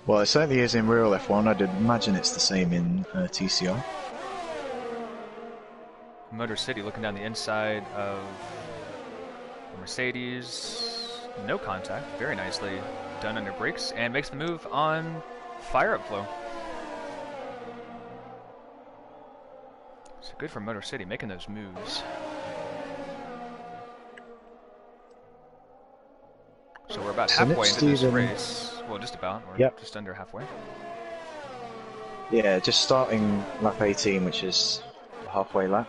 Well, it certainly is in real F1. I'd imagine it's the same in TCR. Motor City looking down the inside of Mercedes. No contact. Very nicely done under brakes. And makes the move on fire upflow. So good for Motor City making those moves. So we're about halfway into this race. Well, just about. We're just under halfway. Yeah, just starting lap 18, which is the halfway lap.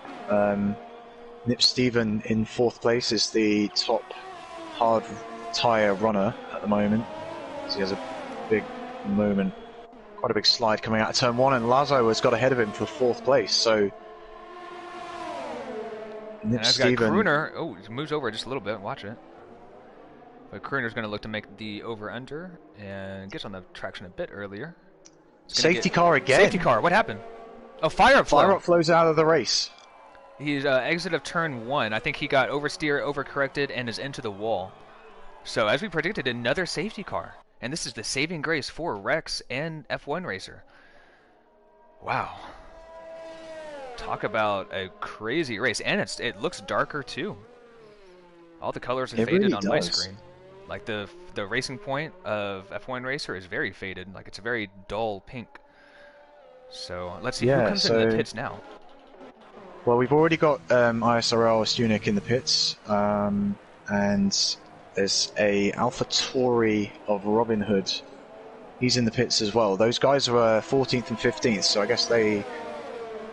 Nip Steven in 4th place is the top hard tyre runner at the moment. So he has a big moment, quite a big slide coming out of turn 1, and Lazo has got ahead of him for 4th place. So Nip Steven... got Kruner. Oh, he moves over just a little bit. Watch it. But Kruner's going to look to make the over-under and gets on the traction a bit earlier. Safety car again. Safety car. What happened? Oh, fire upflow. Fire upflow's out of the race. He's exit of turn 1. I think he got oversteer, overcorrected, and is into the wall. So as we predicted, another safety car. And this is the saving grace for Rex and F1 Racer. Wow. Talk about a crazy race. And it looks darker too. All the colors are faded really on does. My screen. Like the racing point of F1 Racer is very faded. Like it's a very dull pink. So let's see who comes into the pits now. Well, we've already got ISRL Stunik in the pits, and there's a AlphaTauri of Robin Hood He's in the pits as well. Those guys were 14th and 15th, so I guess they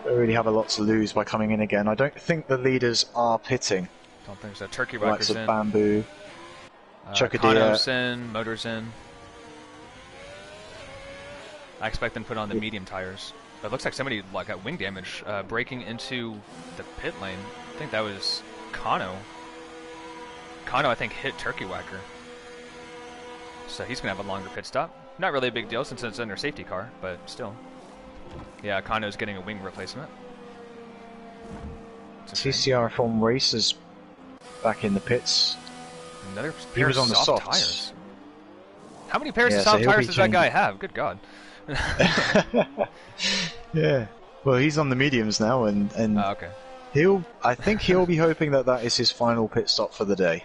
really have a lot to lose by coming in again. I don't think the leaders are pitting. Don't think so. Turkey Likes Whacker's of in. Bamboo, Kano's in. Motor's in. I expect them to put on the medium tires. But it looks like somebody got wing damage breaking into the pit lane. I think that was Kano. Kano, I think, hit Turkey Whacker. So he's going to have a longer pit stop. Not really a big deal since it's under safety car, but still. Yeah, Kano's getting a wing replacement. TCR F1 Racers back in the pits. Another He was on the soft tires. How many pairs of soft tires does that guy have? Good God. Yeah. Well, he's on the mediums now, and okay. I think he'll be hoping that that is his final pit stop for the day.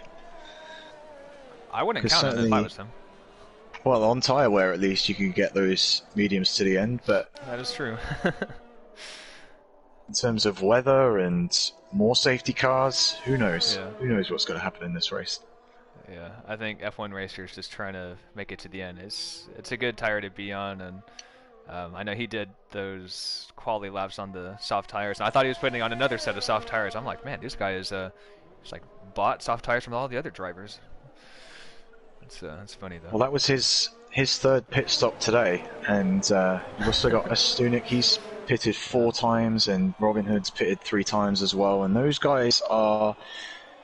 I wouldn't count on it if I was him. Well, on tyre wear at least you can get those mediums to the end, but that is true. in terms of weather and more safety cars, who knows? Yeah. Who knows what's going to happen in this race? Yeah, I think F1 racers just trying to make it to the end. It's a good tire to be on, and I know he did those quality laps on the soft tires. And I thought he was putting on another set of soft tires. I'm like, man, this guy is just like bought soft tires from all the other drivers. It's funny though. Well, that was his third pit stop today, and you've also got Stunik. He's pitted 4 times, and Robin Hood's pitted 3 times as well. And those guys are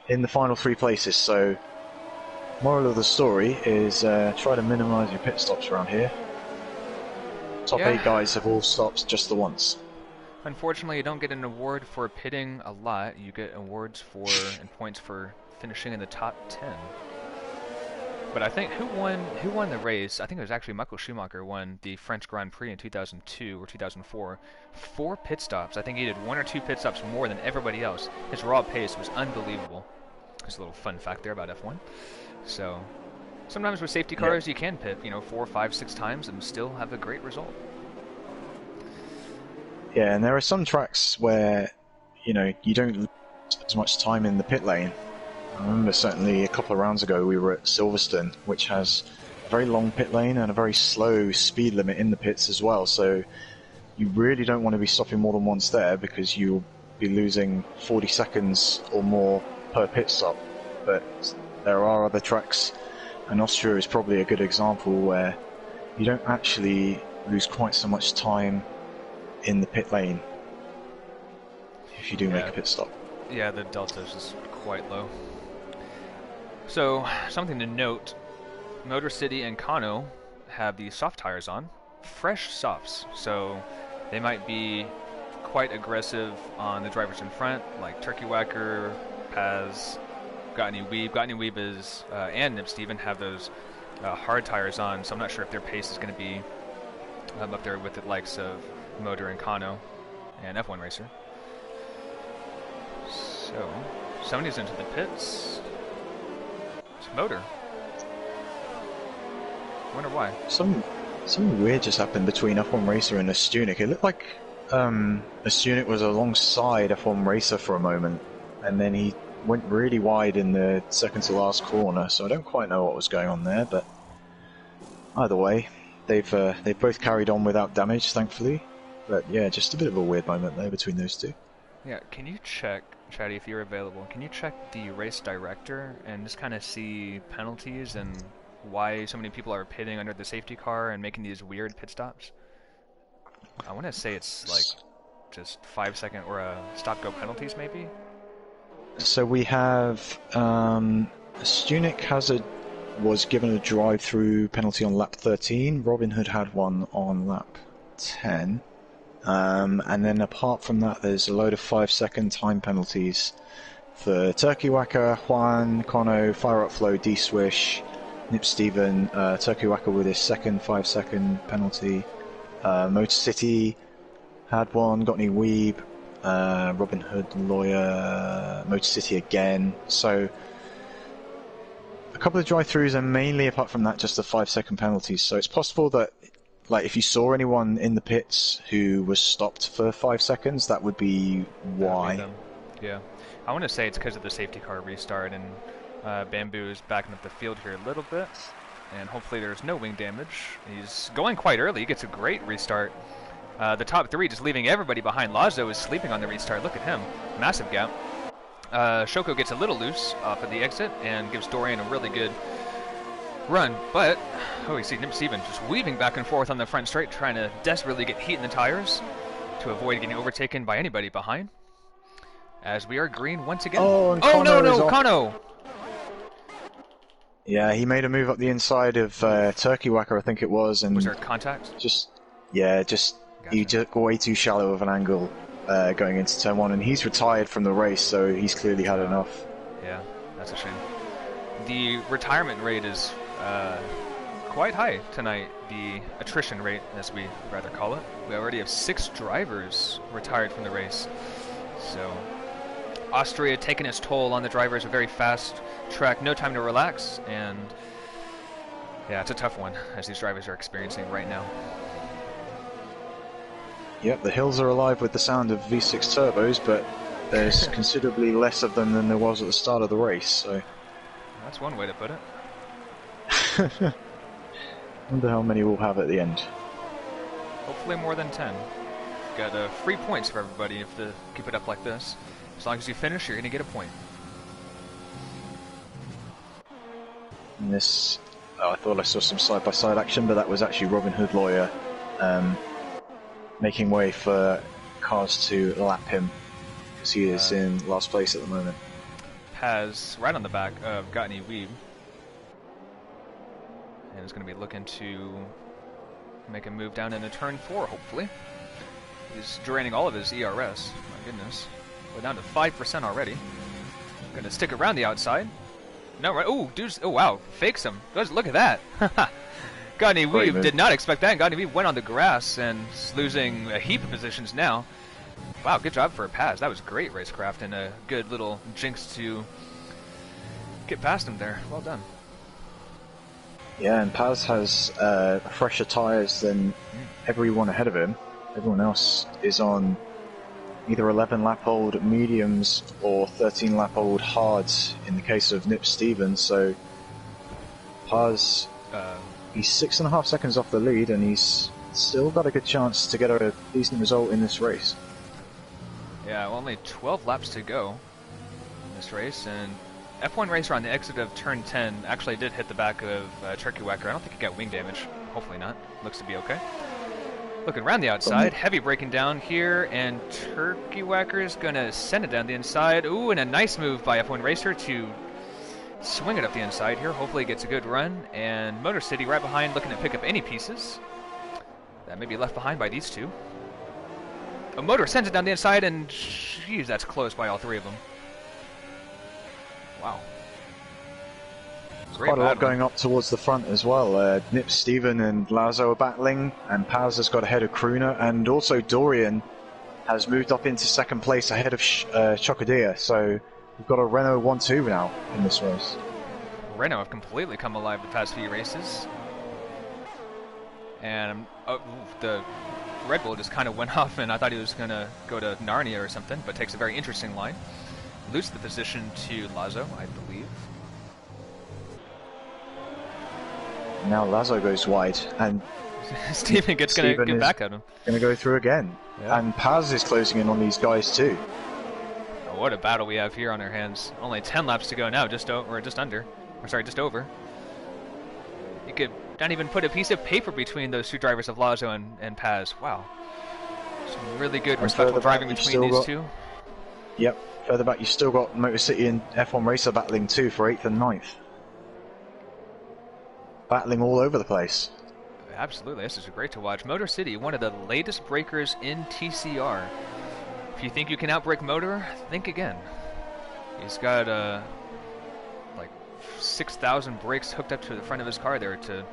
in the final 3 places. So, moral of the story is try to minimise your pit stops around here. Top 8 guys have all stopped just the once. Unfortunately, you don't get an award for pitting a lot. You get awards for and points for finishing in the top 10. But I think who won the race? I think it was actually Michael Schumacher won the French Grand Prix in 2002 or 2004. 4 pit stops. I think he did 1 or 2 pit stops more than everybody else. His raw pace was unbelievable. Just a little fun fact there about F1. So sometimes with safety cars you can pit, 4, 5, 6 times and still have a great result. Yeah, and there are some tracks where you don't lose as much time in the pit lane. I remember certainly a couple of rounds ago we were at Silverstone, which has a very long pit lane and a very slow speed limit in the pits as well. So you really don't want to be stopping more than once there, because you'll be losing 40 seconds or more per pit stop. But there are other tracks, and Austria is probably a good example where you don't actually lose quite so much time in the pit lane if you do make a pit stop. Yeah, the delta is just quite low. So, something to note, Motor City and Kano have the soft tires on, fresh softs, so they might be quite aggressive on the drivers in front, like Turkey Whacker, Paz, Gottny Weeb is, and Nip Steven have those hard tires on, so I'm not sure if their pace is going to be up there with the likes of Motor and Kano and F1 Racer. So, somebody's into the pits. It's Motor. Wonder why. Something weird just happened between F1 Racer and Stunik. It looked like Stunik was alongside F1 Racer for a moment, and then he went really wide in the second to last corner, so I don't quite know what was going on there, but either way, they've both carried on without damage, thankfully. But yeah, just a bit of a weird moment there between those two. Yeah, can you check, Chatty, if you're available, can you check the race director and just kind of see penalties and why so many people are pitting under the safety car and making these weird pit stops? I want to say it's like just 5-second or stop-go penalties, maybe? So we have Stunik was given a drive-through penalty on lap 13. Robin Hood had one on lap 10. And then apart from that, there's a load of 5-second time penalties for Turkey Whacker, Juan, Kono, Fire Up Flow, D-Swish, Nip Steven, Turkey Whacker with his second 5-second penalty. Motor City had one, Gottny Weeb, Robin Hood, Lawyer, Motor City again. So a couple of drive-throughs, and mainly apart from that, just the 5-second penalties. So it's possible that, like, if you saw anyone in the pits who was stopped for 5 seconds, that would be why. Yeah, I want to say it's because of the safety car restart, and Bamboo is backing up the field here a little bit. and hopefully there's no wing damage. He's going quite early. He gets a great restart. The top three just leaving everybody behind. Lazo is sleeping on the restart. Look at him. Massive gap. Shoko gets a little loose off of the exit and gives Dorian a really good run. But, oh, you see Nim Steven just weaving back and forth on the front straight, trying to desperately get heat in the tires to avoid getting overtaken by anybody behind. As we are green once again. Oh, and no, Kano! Yeah, he made a move up the inside of Turkey Whacker, I think it was. And was there contact? Gotcha. He just way too shallow of an angle going into turn one, and he's retired from the race, so he's clearly had enough. Yeah, that's a shame. The retirement rate is quite high tonight, the attrition rate, as we rather call it. We already have 6 drivers retired from the race. So, Austria taking its toll on the drivers, a very fast track, no time to relax, and yeah, it's a tough one, as these drivers are experiencing right now. Yep, the hills are alive with the sound of V6 turbos, but there's considerably less of them than there was at the start of the race, so... That's one way to put it. Wonder how many we'll have at the end. Hopefully more than 10. Got free points for everybody if they keep it up like this. As long as you finish, you're going to get a point. And this... Oh, I thought I saw some side-by-side action, but that was actually Robin Hood Lawyer making way for cars to lap him, because he is in last place at the moment. Paz right on the back of Gotney Weeb, and is going to be looking to make a move down into turn 4, hopefully. He's draining all of his ERS. My goodness. We're down to 5% already. Going to stick around the outside. No, right? Oh, dude. Oh, wow. Fakes him. Look at that. Gotney Weeb did not expect that. Gotney Weeb went on the grass and is losing a heap of positions now. Wow, good job for Paz. That was great racecraft and a good little jinx to get past him there. Well done. Yeah, and Paz has fresher tyres than everyone ahead of him. Everyone else is on either 11 lap old mediums or 13 lap old hards in the case of Nip Stevens. So Paz, he's 6.5 seconds off the lead, and he's still got a good chance to get a decent result in this race. Yeah, only 12 laps to go in this race, and F1 racer on the exit of turn 10 actually did hit the back of Turkey Whacker. I don't think he got wing damage. Hopefully not. Looks to be okay. Looking around the outside, heavy braking down here, and Turkey Whacker is going to send it down the inside. Ooh, and a nice move by F1 racer to swing it up the inside here. Hopefully gets a good run, and Motor City right behind looking to pick up any pieces that may be left behind by these two. A Motor sends it down the inside, and jeez, that's close by all 3 of them. Wow. Quite a lot going up towards the front as well. Nip Steven and Lazo are battling, and Paz has got ahead of Kruna, and also Dorian has moved up into second place ahead of Chocodia, so we've got a Renault 1-2 now in this race. Renault have completely come alive the past few races. And the Red Bull just kind of went off, and I thought he was going to go to Narnia or something, but takes a very interesting line. Loses the position to Lazo, I believe. Now Lazo goes wide, and Steven gets going to get back at him. Going to go through again. Yeah. And Paz is closing in on these guys too. Oh, what a battle we have here on our hands. Only 10 laps to go now, just over. You could not even put a piece of paper between those two drivers of Lazo and Paz. Wow. Some really good, respectful driving between these two. Yep. Further back, you've still got Motor City and F1 Racer battling too for 8th and 9th. Battling all over the place. Absolutely, this is great to watch. Motor City, one of the latest breakers in TCR. If you think you can outbrake Motor, think again. He's got like 6,000 brakes hooked up to the front of his car there to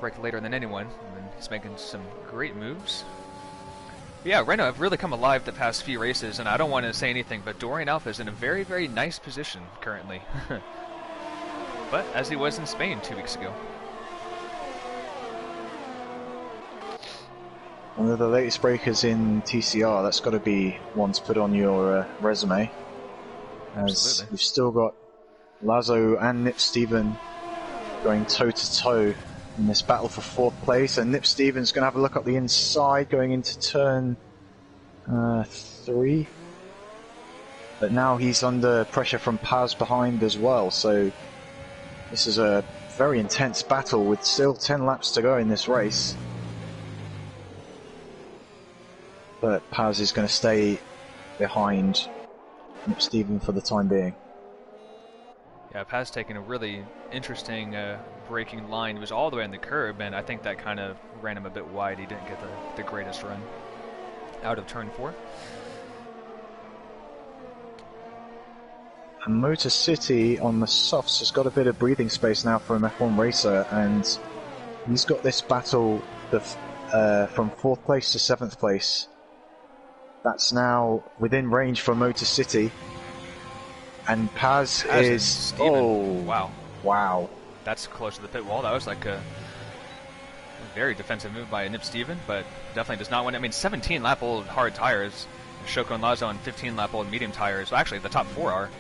brake later than anyone. And he's making some great moves. But yeah, Renault have really come alive the past few races, and I don't want to say anything, but Dorian Alpha is in a very, very nice position currently. But as he was in Spain 2 weeks ago. One of the latest breakers in TCR, that's got to be one to put on your resume. As Absolutely. we've still got Lazo and Nip Steven going toe-to-toe in this battle for 4th place, and Nip Stevens going to have a look up the inside going into turn 3. But now he's under pressure from Paz behind as well, so this is a very intense battle with still 10 laps to go in this race. But Paz is going to stay behind Nip Stevens for the time being. Yeah, Paz taking a really interesting braking line. He was all the way on the curb, and I think that kind of ran him a bit wide. He didn't get the greatest run out of turn 4. And Motor City on the softs has got a bit of breathing space now for an F1 racer, and he's got this battle from 4th place to 7th place. That's now within range for Motor City. And Paz is... Oh, wow. That's close to the pit wall. That was like a very defensive move by Nip Stevens, but definitely does not win. I mean, 17-lap-old hard tires. Shoko and Lazo on 15-lap-old medium tires. Well, actually, the top 4 are.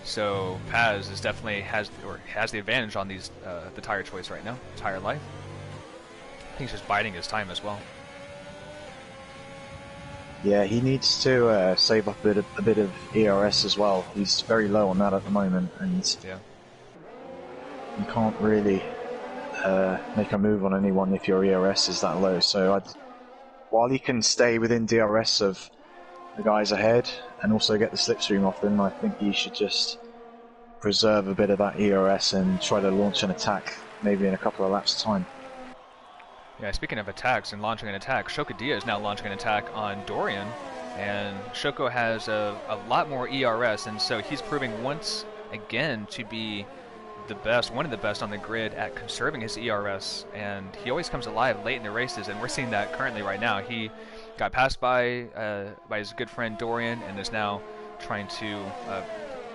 So Paz is definitely has the advantage on these the tire choice right now, tire life. I think he's just biding his time as well. Yeah, he needs to save up a bit of ERS as well. He's very low on that at the moment, and yeah, you can't really make a move on anyone if your ERS is that low. So while he can stay within DRS of the guys ahead and also get the slipstream off them, I think he should just preserve a bit of that ERS and try to launch an attack maybe in a couple of laps' time. Yeah, speaking of attacks and launching an attack, Shoko Dia is now launching an attack on Dorian, and Shoko has a lot more ERS, and so he's proving once again to be the best, one of the best on the grid at conserving his ERS, and he always comes alive late in the races, and we're seeing that currently right now. He got passed by his good friend Dorian, and is now trying to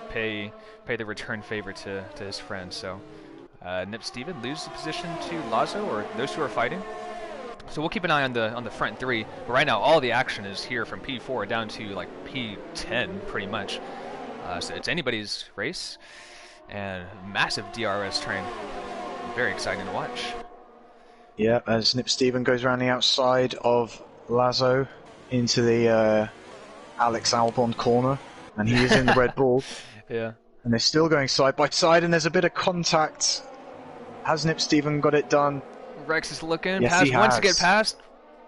pay the return favor to his friend. So Nip Stevens loses the position to Lazo, or those two are fighting. So we'll keep an eye on the front 3. But right now, all the action is here from P4 down to like P10, pretty much. So it's anybody's race, and massive DRS train. Very exciting to watch. Yeah, as Nip Stevens goes around the outside of Lazo into the Alex Albon corner, and he is in the Red Bull. Yeah. And they're still going side by side, and there's a bit of contact. Has Nip Stevens got it done? Rex is looking. Yes, Paz he wants has. to get past.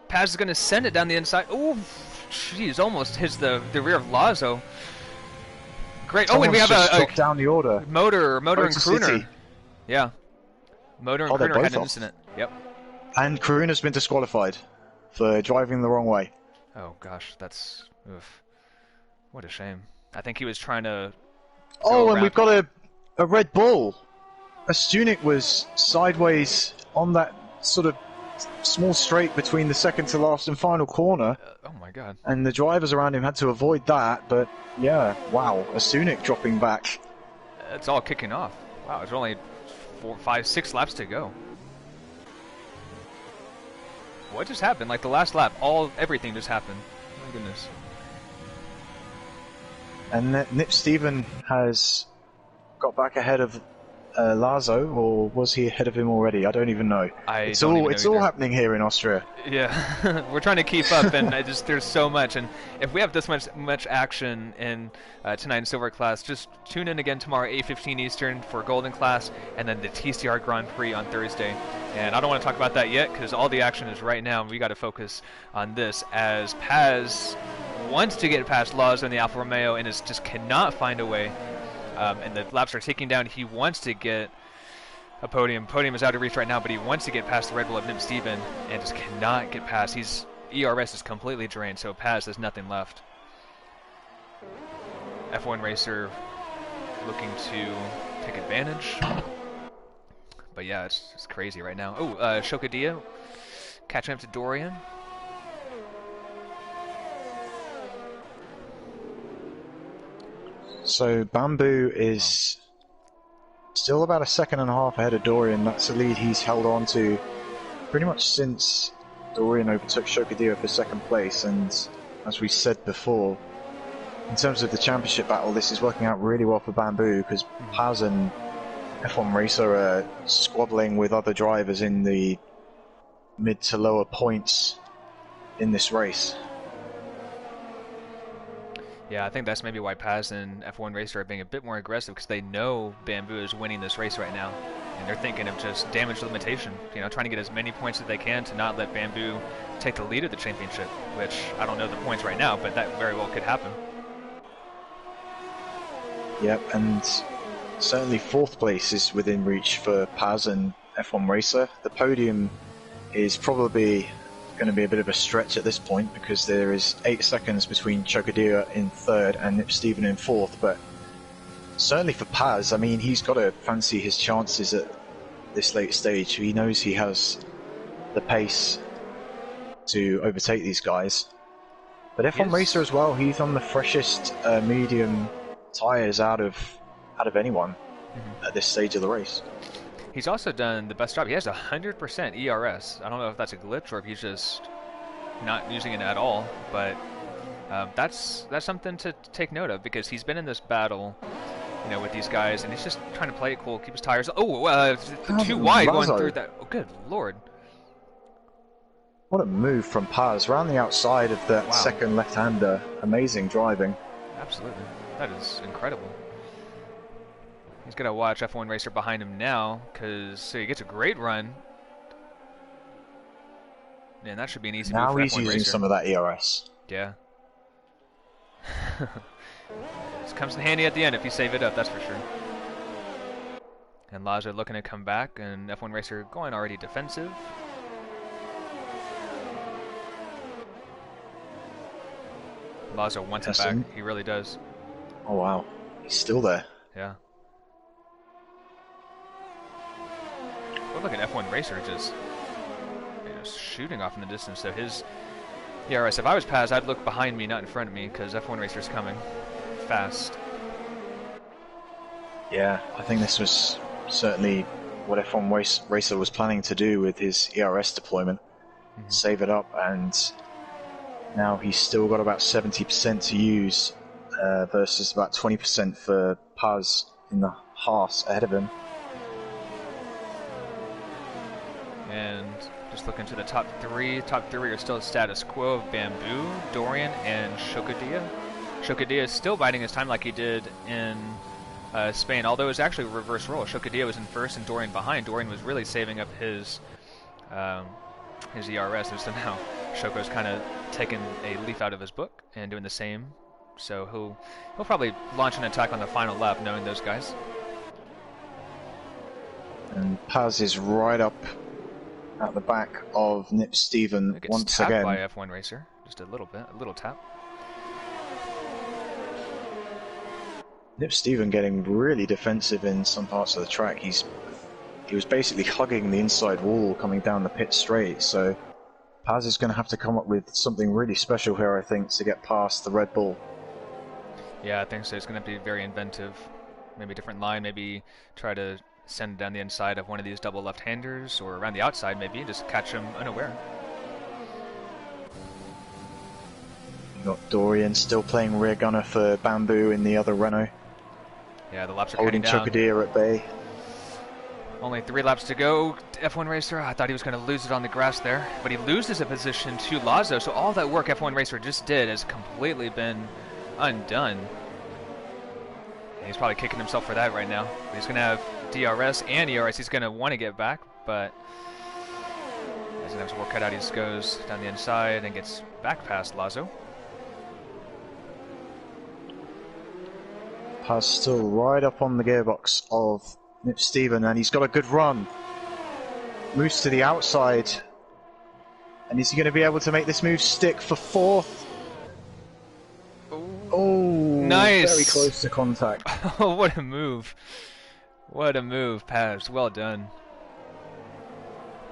Paz is going to send it down the inside. Oh, jeez, almost hits the rear of Lazo. Great. Someone's and we have just a dropped down the order. Motor and Crooner. City. Yeah. Motor and Oh, they're Crooner had both an off. incident. Yep. And Crooner's been disqualified for driving the wrong way. Oh, gosh, that's... Oof. What a shame. I think he was trying to... Oh, and we've got a Red Bull. Astunic was sideways on that sort of small straight between the second to last and final corner. Oh my god. And the drivers around him had to avoid that, but yeah, wow, Astunic dropping back. It's all kicking off. Wow, there's only 4, 5, 6 laps to go. What just happened? Like the last lap, everything just happened. My goodness. And Nip Stevens has got back ahead of Lazo, or was he ahead of him already? I don't even know. It's all happening here in Austria. Yeah, we're trying to keep up, and there's so much. And if we have this much action in tonight in Silver Class, just tune in again tomorrow, 8:15 Eastern for Golden Class, and then the TCR Grand Prix on Thursday. And I don't want to talk about that yet because all the action is right now, and we got to focus on this as Paz wants to get past Lazo in the Alfa Romeo and just cannot find a way. And the laps are ticking down. He wants to get a podium. Podium is out of reach right now, but he wants to get past the Red Bull of Nip Stevens and just cannot get past. His ERS is completely drained, so Paz has nothing left. F1 racer looking to take advantage. But yeah, it's crazy right now. Oh, Shokadia catching up to Dorian. So Bamboo is still about a second and a half ahead of Dorian. That's a lead he's held on to pretty much since Dorian overtook Shokadia for second place. And as we said before, in terms of the championship battle, this is working out really well for Bamboo because Paz and F1 Racer are squabbling with other drivers in the mid to lower points in this race. Yeah, I think that's maybe why Paz and F1 Racer are being a bit more aggressive, because they know Bamboo is winning this race right now. And they're thinking of just damage limitation, you know, trying to get as many points as they can to not let Bamboo take the lead of the championship, which I don't know the points right now, but that very well could happen. Yep, and certainly 4th place is within reach for Paz and F1 Racer. The podium is probably going to be a bit of a stretch at this point, because there is 8 seconds between Chokadia in 3rd and Nip Stephen in 4th, but certainly for Paz, I mean, he's got to fancy his chances at this late stage. He knows he has the pace to overtake these guys. But F1 Racer as well, he's on the freshest medium tyres out of anyone at this stage of the race. He's also done the best job. He has 100% ERS. I don't know if that's a glitch or if he's just not using it at all, but that's something to take note of, because he's been in this battle, you know, with these guys, and he's just trying to play it cool, keep his tires. Too wide going through that. Oh, good lord! What a move from Paz, around the outside of that second left-hander. Amazing driving. Absolutely, that is incredible. He's gonna watch F1 Racer behind him now, because he gets a great run. And that should be an easy move for F1 Racer. Now he's using some of that ERS. Yeah. This comes in handy at the end if you save it up, that's for sure. And Lazo looking to come back, and F1 Racer going already defensive. Lazo wants it back, he really does. Oh wow, he's still there. Yeah. But look at F1 Racer just shooting off in the distance. So his ERS, if I was Paz, I'd look behind me, not in front of me, because F1 Racer's coming fast. Yeah, I think this was certainly what F1 Racer was planning to do with his ERS deployment. Save it up, and now he's still got about 70% to use versus about 20% for Paz in the Haas ahead of him. And just looking to the top three. Top three are still status quo of Bamboo, Dorian, and Chokadia. Chokadia is still biding his time like he did in Spain, although it was actually a reverse role. Chokadia was in first and Dorian behind. Dorian was really saving up his ERS, and so now Choco's kind of taking a leaf out of his book and doing the same. So he'll probably launch an attack on the final lap, knowing those guys. And Paz is right up at the back of Nip Stephen once again. By F1 Racer, just a little bit, a little tap. Nip Stephen getting really defensive in some parts of the track. He was basically hugging the inside wall coming down the pit straight. So Paz is going to have to come up with something really special here, I think, to get past the Red Bull. Yeah, I think so. It's going to be very inventive. Maybe a different line. Maybe try to send down the inside of one of these double left-handers, or around the outside maybe, just catch him unaware. You got Dorian still playing rear gunner for Bamboo in the other Renault. Yeah, the laps are cutting down. Holding Chokadia at bay. Only 3 laps to go. F1 Racer, I thought he was going to lose it on the grass there, but he loses a position to Lazo, so all that work F1 Racer just did has completely been undone. And he's probably kicking himself for that right now. He's going to have DRS and ERS. He's going to want to get back, but as the next work cut out, he just goes down the inside and gets back past Lazo. Paz still right up on the gearbox of Nip Stephen, and he's got a good run. Moves to the outside. And is he going to be able to make this move stick for 4th? Oh, nice. Very close to contact. Oh, what a move. What a move, Paz. Well done.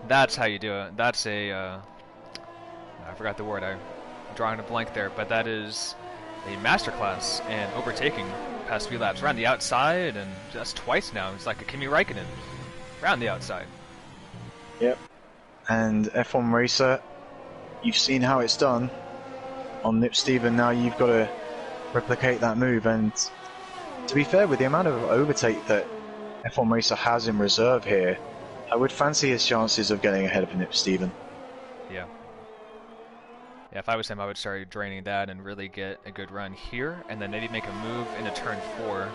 That's how you do it. That's a... I forgot the word. I'm drawing a blank there, but that is a masterclass in overtaking past few laps. Around the outside, and just twice now. It's like a Kimi Räikkönen. Around the outside. Yep. And F1 Racer, you've seen how it's done on Nip Stephen. Now you've got to replicate that move. And to be fair, with the amount of overtake that F1 Racer has in reserve here, I would fancy his chances of getting ahead of Nip Steven. Yeah. Yeah, if I was him, I would start draining that and really get a good run here, and then maybe make a move into turn 4.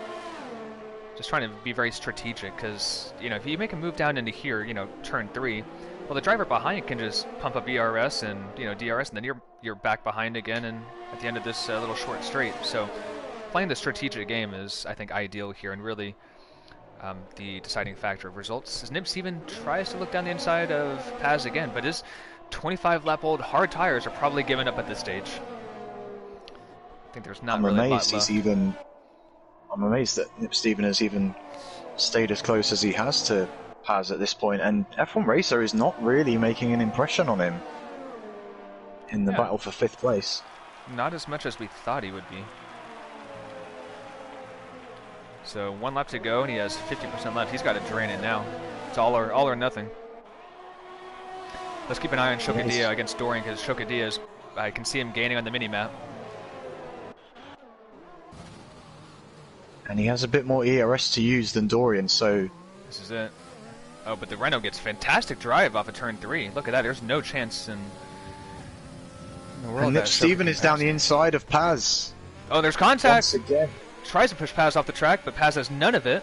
Just trying to be very strategic, because, you know, if you make a move down into here, you know, turn 3, well, the driver behind can just pump up ERS and, you know, DRS, and then you're back behind again and at the end of this little short straight. So playing the strategic game is, I think, ideal here, and really the deciding factor of results. As Nip Steven tries to look down the inside of Paz again, but his 25-lap-old hard tires are probably given up at this stage. I think there's not I'm really amazed a lot he's left. I'm amazed that Nip Steven has even stayed as close as he has to Paz at this point, and F1 Racer is not really making an impression on him in the battle for 5th place. Not as much as we thought he would be. So 1 lap to go, and he has 50% left. He's got to drain it now. It's all or nothing. Let's keep an eye on Shokadia against Dorian, because Shokadia I can see him gaining on the mini-map. And he has a bit more ERS to use than Dorian, so... This is it. Oh, but the Renault gets fantastic drive off of turn 3. Look at that, there's no chance in the world. And Nip Steven is down the inside of Paz. Oh, there's contact! Once again. Tries to push Paz off the track, but Paz has none of it.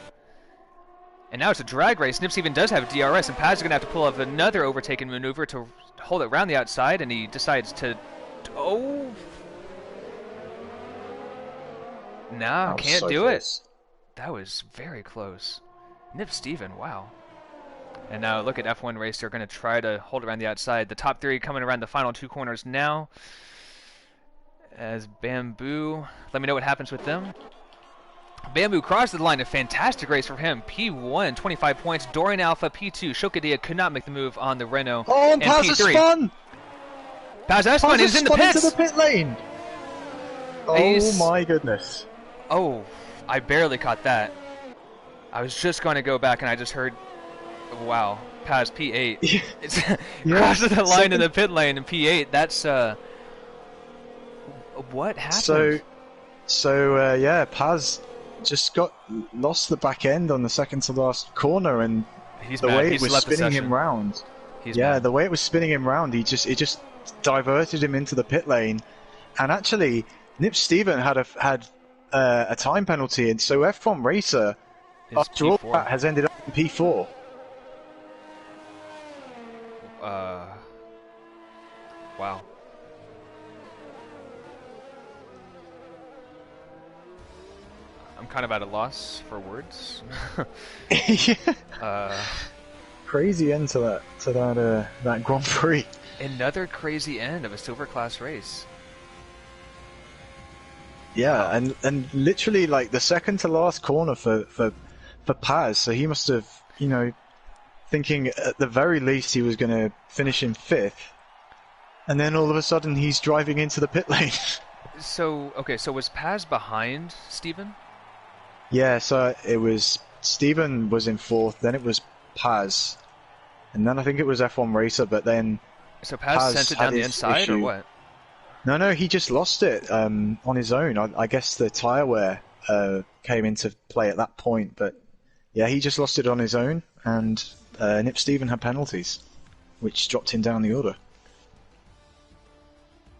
And now it's a drag race. Nip Steven does have DRS, and Paz is going to have to pull off another overtaking maneuver to hold it around the outside, and he decides to... Oh! No, can't do it. That was very close. Nip Steven, wow. And now look at F1 Race. They're going to try to hold around the outside. The top 3 coming around the final 2 corners now. As Bamboo, let me know what happens with them. Bamboo crosses the line. A fantastic race for him. P1, 25 points. Dorian Alpha, P2. Shokadia could not make the move on the Renault. Oh, and Paz has spun! Paz has spun. He's in the pits. Into the pit lane. Oh my goodness. Oh, I barely caught that. I was just going to go back, and I just heard, wow, Paz P8. It's crosses the line in the pit lane in P8. That's what happened? So yeah, Paz just lost the back end on the second to last corner, and the way it was spinning him round. The way it was spinning him round, it just diverted him into the pit lane, and actually Nip Steven had a time penalty, and so F1 Racer, after all that, has ended up in P4. Wow. I'm kind of at a loss for words. Yeah. Crazy end to that Grand Prix. Another crazy end of a silver class race. Yeah, and literally like the second to last corner for Paz, so he must have, thinking at the very least he was going to finish in 5th, and then all of a sudden he's driving into the pit lane. So was Paz behind Steven? Yeah, so it was Steven was in 4th, then it was Paz, and then I think it was F1 Racer, but then so Paz sent it down the inside or what? No, he just lost it on his own. I guess the tyre wear came into play at that point, but yeah, he just lost it on his own, and Nip Steven had penalties, which dropped him down the order.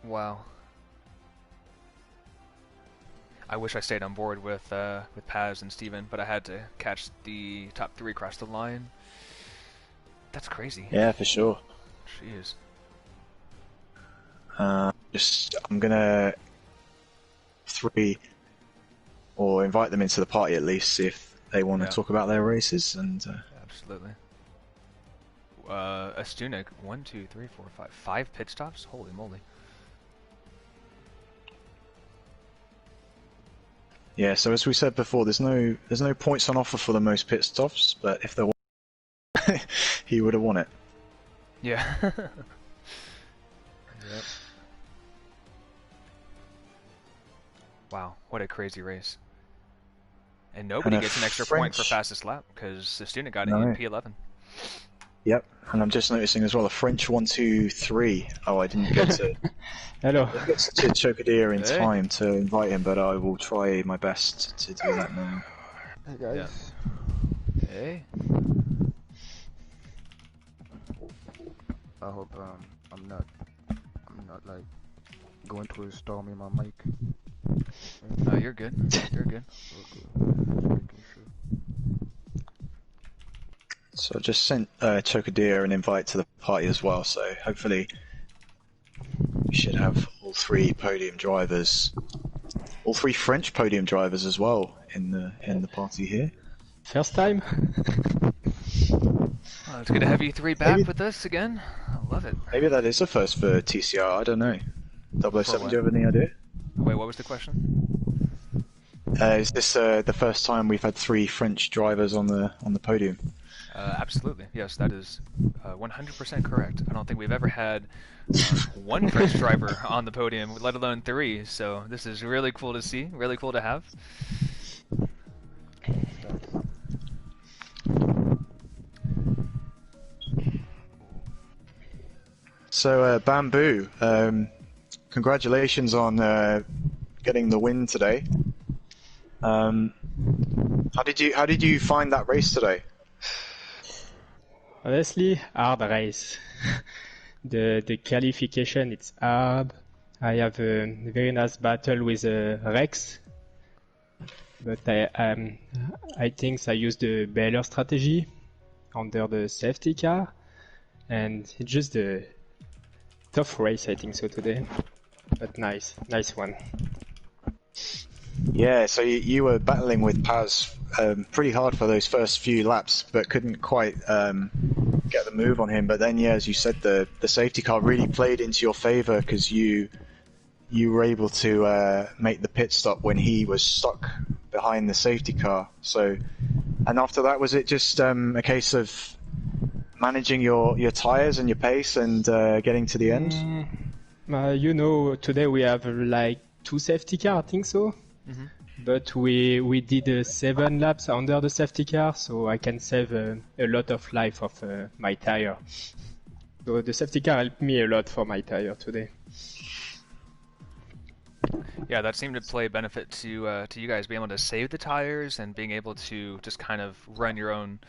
Wow. I wish I stayed on board with Paz and Steven, but I had to catch the top 3 across the line. That's crazy. Yeah, for sure. Jeez. I'm gonna 3 or invite them into the party at least, see if they want to talk about their races, and absolutely. Astunik, 1, 2, 3, 4, 5 pit stops. Holy moly! Yeah, so as we said before, there's no points on offer for the most pit stops, but if there were, he would have won it. Yeah. Yep. Wow, what a crazy race. And nobody gets an extra point for fastest lap, because the student got it in P11. Yep, and I'm just noticing as well a French 1, 2, 3. Oh, I didn't get to Hello. get to Chokadir in time to invite him, but I will try my best to do that now. Hey guys. Hey. I hope I'm not like going through a storm in my mic. No, you're good. You're good. Okay. Just making sure. So I just sent Chokadir an invite to the party as well, so hopefully we should have all three podium drivers, all three French podium drivers as well in the party here. First time? Well, it's good to have you three back with us again. I love it. Maybe that is a first for TCR, I don't know. 007, do you have any idea? Wait, what was the question? Is this the first time we've had three French drivers on the podium? Absolutely. Yes, that is 100% correct. I don't think we've ever had one French driver on the podium, let alone three. So this is really cool to see, really cool to have. So Bamboo, congratulations on getting the win today. How did you find that race today? Honestly, hard race. The qualification, it's hard. I have a very nice battle with Rex, but I think I used the Baylor strategy under the safety car, and it's just a tough race, I think so today. But nice one. Yeah, so you were battling with Paz pretty hard for those first few laps, but couldn't quite get the move on him. But then, yeah, as you said, the safety car really played into your favor because you were able to make the pit stop when he was stuck behind the safety car. So, and after that, was it just a case of managing your tires and your pace and getting to the end? Today we have like 2 safety cars, I think so. Mm-hmm. But we did 7 laps under the safety car, so I can save a lot of life of my tire. So the safety car helped me a lot for my tire today. Yeah, that seemed to play benefit to you guys being able to save the tires and being able to just kind of run your own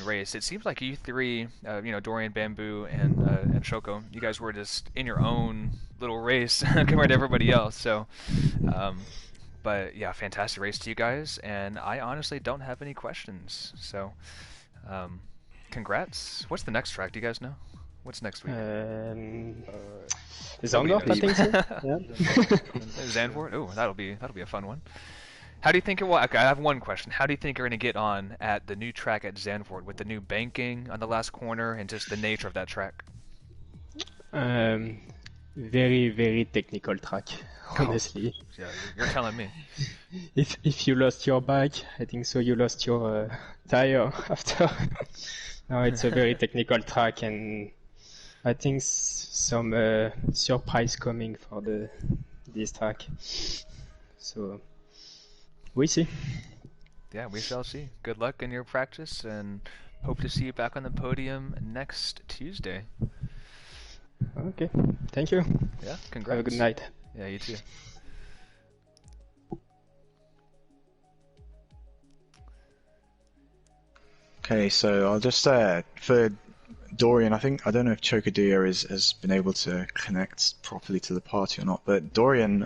race. It seems like you three, Dorian, Bamboo, and Shoko, you guys were just in your own little race compared to everybody else. So, but yeah, fantastic race to you guys, and I honestly don't have any questions. So, congrats. What's the next track? Do you guys know? What's next week? Zandvoort, I think so. Yeah. Zandvoort. Oh, that'll be a fun one. How do you think it will? Okay, I have one question. How do you think you're going to get on at the new track at Zandvoort with the new banking on the last corner and just the nature of that track? Very, very technical track, honestly. Oh, yeah, you're telling me. If you lost your bike, I think so you lost your tire after. No, it's a very technical track, and I think some surprise coming for this track. So we see. Yeah, we shall see. Good luck in your practice, and hope to see you back on the podium next Tuesday. Okay, thank you. Yeah, congrats. Have a good night. Yeah, you too. Okay, so I'll just for Dorian, I don't know if Chokadir has been able to connect properly to the party or not, but Dorian,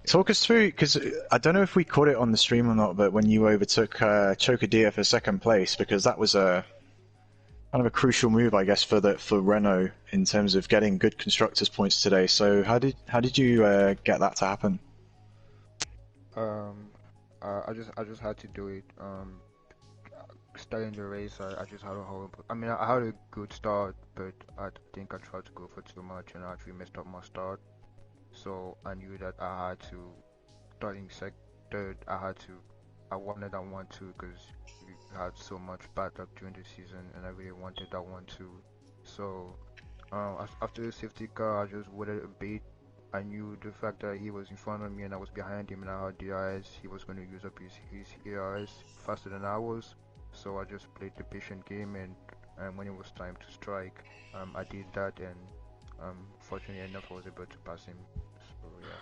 talk us through, because I don't know if we caught it on the stream or not, but when you overtook Chokadir for second place, because that was a kind of a crucial move, I guess, for Renault in terms of getting good constructors points today. So how did you get that to happen? I just had to do it. Starting the race, I just had a horrible. I mean, I had a good start, but I think I tried to go for too much and I actually messed up my start. So I knew that I had to, starting third, I wanted that 1-2 because we had so much bad luck during the season, and I really wanted that 1-2. So after the safety car, I just waited a bit. I knew the fact that he was in front of me and I was behind him, and I had DRS. He was going to use up his ERS faster than I was. So I just played the patient game, and when it was time to strike, I did that, and fortunately enough, I was able to pass him. So yeah.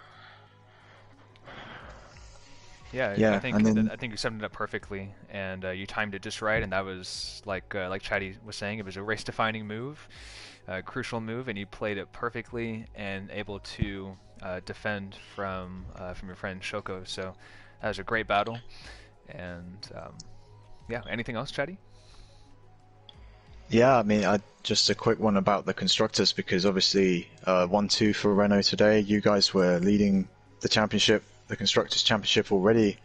Yeah, Yeah, and then I think you summed it up perfectly, and you timed it just right. And that was like Chatty was saying, it was a race-defining move, a crucial move, and you played it perfectly and able to defend from your friend Shoko. So that was a great battle. And yeah, anything else, Chatty? yeah, I mean, just a quick one about the constructors because obviously 1-2 for Renault today. You guys were leading the championship, the constructors championship already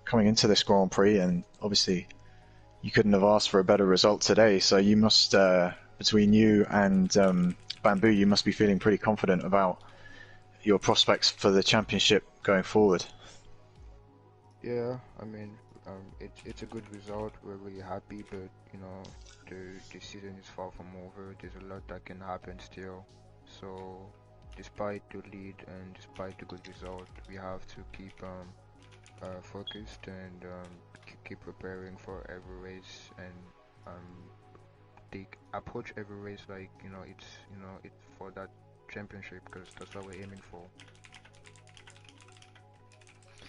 coming into this Grand Prix, and obviously you couldn't have asked for a better result today. So you must, between you and Bamboo, you must be feeling pretty confident about your prospects for the championship going forward. Yeah, I mean, it's a good result. We're really happy, but you know, the season is far from over. There's a lot that can happen still. So, despite the lead and despite the good result, we have to keep focused and keep preparing for every race and approach every race like it's for that championship because that's what we're aiming for.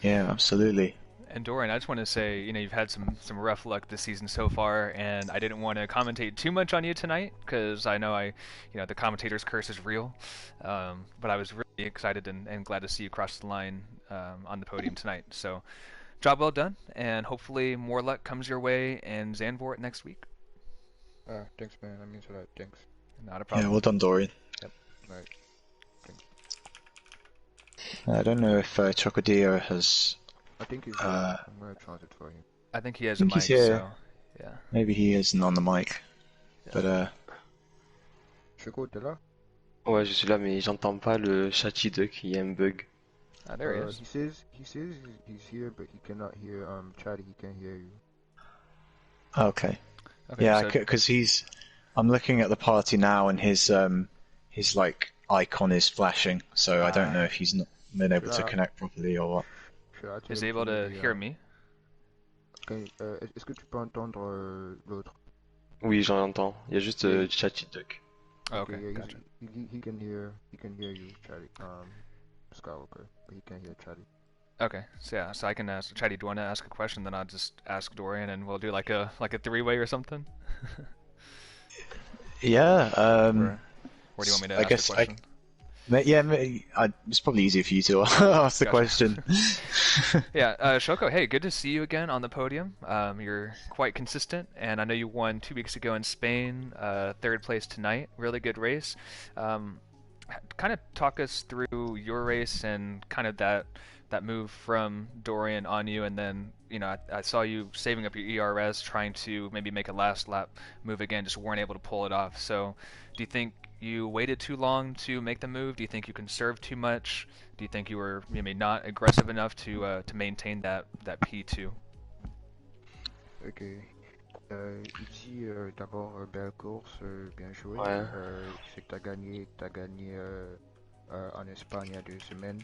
Yeah, absolutely. And Dorian, I just want to say, you've had some rough luck this season so far, and I didn't want to commentate too much on you tonight because I know the commentator's curse is real. But I was really excited and glad to see you cross the line on the podium tonight. So, job well done, and hopefully more luck comes your way in Zandvoort next week. Thanks, man. That means a lot. Thanks. Not a problem. Yeah, well done, Dorian. Yep. Right. Thanks. I don't know if Chocodio has. I think he's here. I'm gonna translate for him. I think he has I a think mic, he's here. so yeah. Maybe he isn't on the mic, but Choco, t'es là? Ouais, je suis là, mais j'entends pas le chatty duck, il y a un bug. Ah, there he is. He says he's here, but he cannot hear Chatty. He can't hear you. okay. Okay, Yeah, so because I'm looking at the party now, and his like icon is flashing, so I don't know if he's not been able to connect properly or what. is he able to hear me? Okay, est-ce que tu peux entendre l'autre? Oui, j'entends. Il y a juste chatty duck. Oh, okay, yeah, gotcha. he can hear you, Chatty. Skywalker, but he can't hear Chatty. Okay, so yeah, so I can ask Chatty. Do you want to ask a question? Then I'll just ask Dorian, and we'll do like a three-way or something. Yeah. Or do you want me to I ask guess a question? it's probably easier for you to ask the Gotcha. question. Yeah, Shoko, hey, good to see you again on the podium. You're quite consistent, and I know you won 2 weeks ago in Spain, third place tonight. Really good race. Kind of talk us through your race and kind of that move from Dorian on you, and then I saw you saving up your ERS, trying to maybe make a last lap move again, just weren't able to pull it off. So, do you think you waited too long to make the move? Do you think you conserved too much? Do you think you were maybe not aggressive enough to maintain that P2? Ok. Il dit d'abord belle course, bien joué. Ouais. C'est que t'as gagné en Espagne il y a 2 semaines.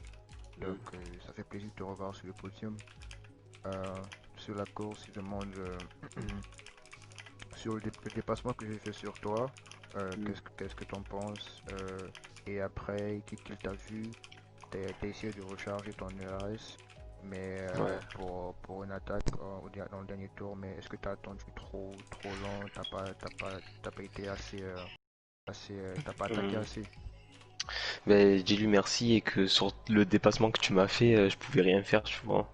Donc ça fait plaisir de te revoir sur le podium. Sur la course, il demande sur le dépassement que j'ai fait sur toi. Qu'est-ce que t'en penses? Et après, qu'il t'a vu, t'as essayé de recharger ton ERS, mais pour une attaque dans le dernier tour, mais est-ce que t'as attendu trop long? T'as pas été assez, t'as pas attaqué assez? Ben, dis-lui merci et que sur le dépassement que tu m'as fait, je pouvais rien faire, tu vois,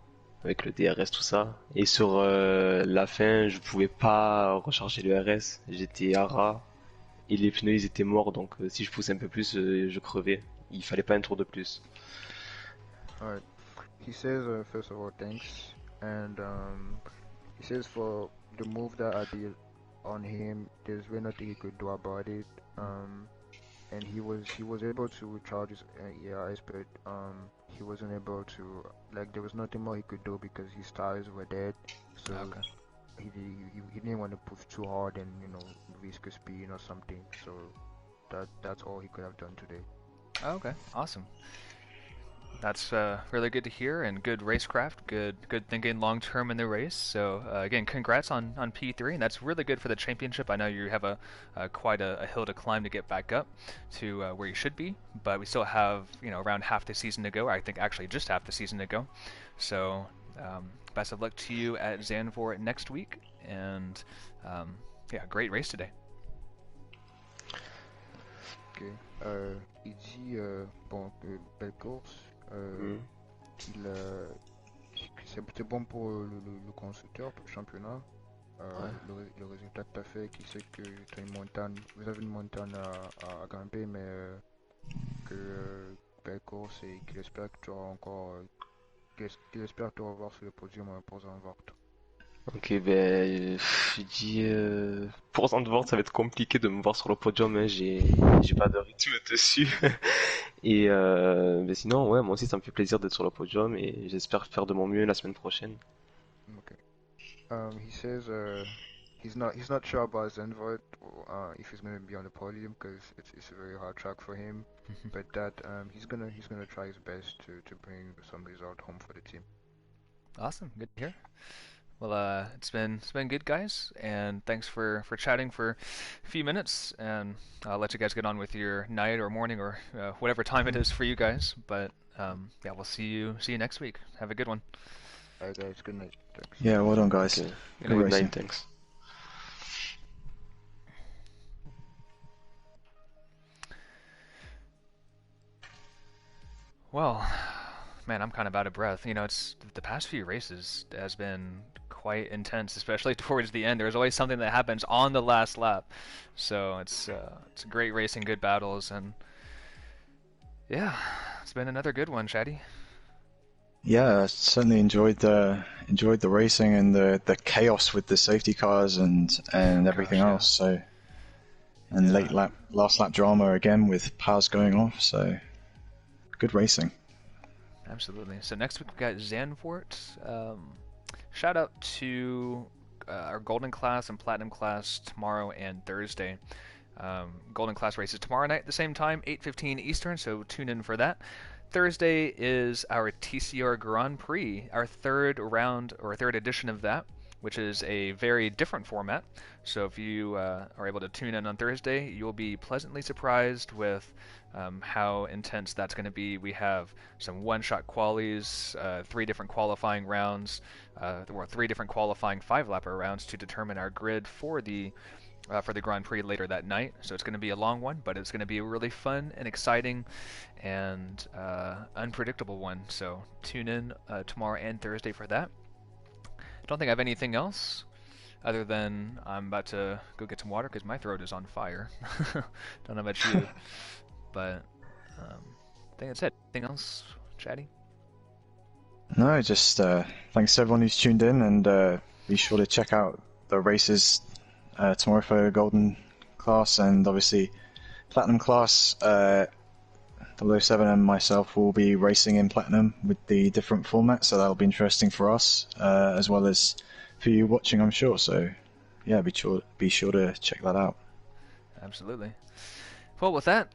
avec le DRS, tout ça. Et sur la fin, je pouvais pas recharger le RS, j'étais à ras et les pneus ils étaient morts, donc si je poussais un peu plus, je crevais. Il fallait pas un tour de plus. Alright. He says, first of all, thanks, and he says for the move that I did on him, there's really nothing he could do about it. And he was able to recharge his ERS, but he wasn't able to, like, there was nothing more he could do because his tires were dead. So Okay. he didn't want to push too hard and risk a spin or something. So that's all he could have done today. Oh, okay, awesome. That's really good to hear, and good racecraft, good thinking long term in the race. So again, congrats on P3, and that's really good for the championship. I know you have quite a hill to climb to get back up to where you should be, but we still have around half the season to go. I think actually just half the season to go. So best of luck to you at Zandvoort next week, and yeah, great race today. Ok. Il dit, bon, belle course. C'est bon pour le constructeur, pour le championnat. Le résultat que tu as fait, qui sait que vous avez une montagne à grimper, mais belle course et qu'il espère que tu auras encore, qu'il espère te revoir sur le podium pour Zandvoort. Ok, ben, je dis, pour Zandvoort, ça va être compliqué de me voir sur le podium, hein, j'ai pas de rythme dessus. Et ben sinon, ouais, moi aussi, ça me fait plaisir d'être sur le podium et j'espère faire de mon mieux la semaine prochaine. Okay. He says he's not sure about Zandvoort if he's going to be on the podium because it's a very hard track for him, but that he's gonna try his best to bring some result home for the team. Awesome, good to hear. Well, it's been good, guys, and thanks for chatting for a few minutes, and I'll let you guys get on with your night or morning or whatever time it is for you guys. But yeah, we'll see you next week. Have a good one. Alright guys, good night. Thanks. Yeah, well done, guys. Okay. Good Good racing. night, thanks. Well, man, I'm kind of out of breath. You know, it's the past few races has been quite intense, especially towards the end. There's always something that happens on the last lap, so it's great racing, good battles, and yeah, it's been another good one, Shaddy. Yeah, I certainly enjoyed the racing and the chaos with the safety cars and everything Gosh, yeah. else. So, and last lap drama again with Paz going off. So, good racing. Absolutely. So next week we've got Zandvoort. Shout out to our Golden Class and Platinum Class tomorrow and Thursday. Golden Class races tomorrow night at the same time, 8:15 Eastern, so tune in for that. Thursday is our TCR Grand Prix, our third round or third edition of that, which is a very different format. So if you are able to tune in on Thursday, you'll be pleasantly surprised with how intense that's going to be. We have some one-shot qualies, 3 different qualifying rounds, or 3 different qualifying 5-lapper rounds to determine our grid for the Grand Prix later that night. So it's going to be a long one, but it's going to be a really fun and exciting and unpredictable one. So tune in tomorrow and Thursday for that. I don't think I have anything else other than I'm about to go get some water because my throat is on fire. Don't know about you, but I think that's it. Anything else, Chatty? No, just thanks to everyone who's tuned in, and be sure to check out the races tomorrow for Golden Class and obviously Platinum Class. 007 and myself will be racing in Platinum with the different formats, so that'll be interesting for us as well as for you watching, I'm sure. So yeah, be sure to check that out. Absolutely. Well, with that,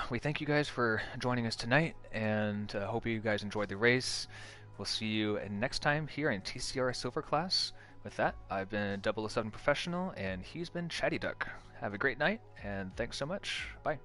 we thank you guys for joining us tonight, and hope you guys enjoyed the race. We'll see you next time here in TCR Silver Class. With that, I've been 007 Professional, and he's been Chatty Duck. Have a great night, and thanks so much. Bye.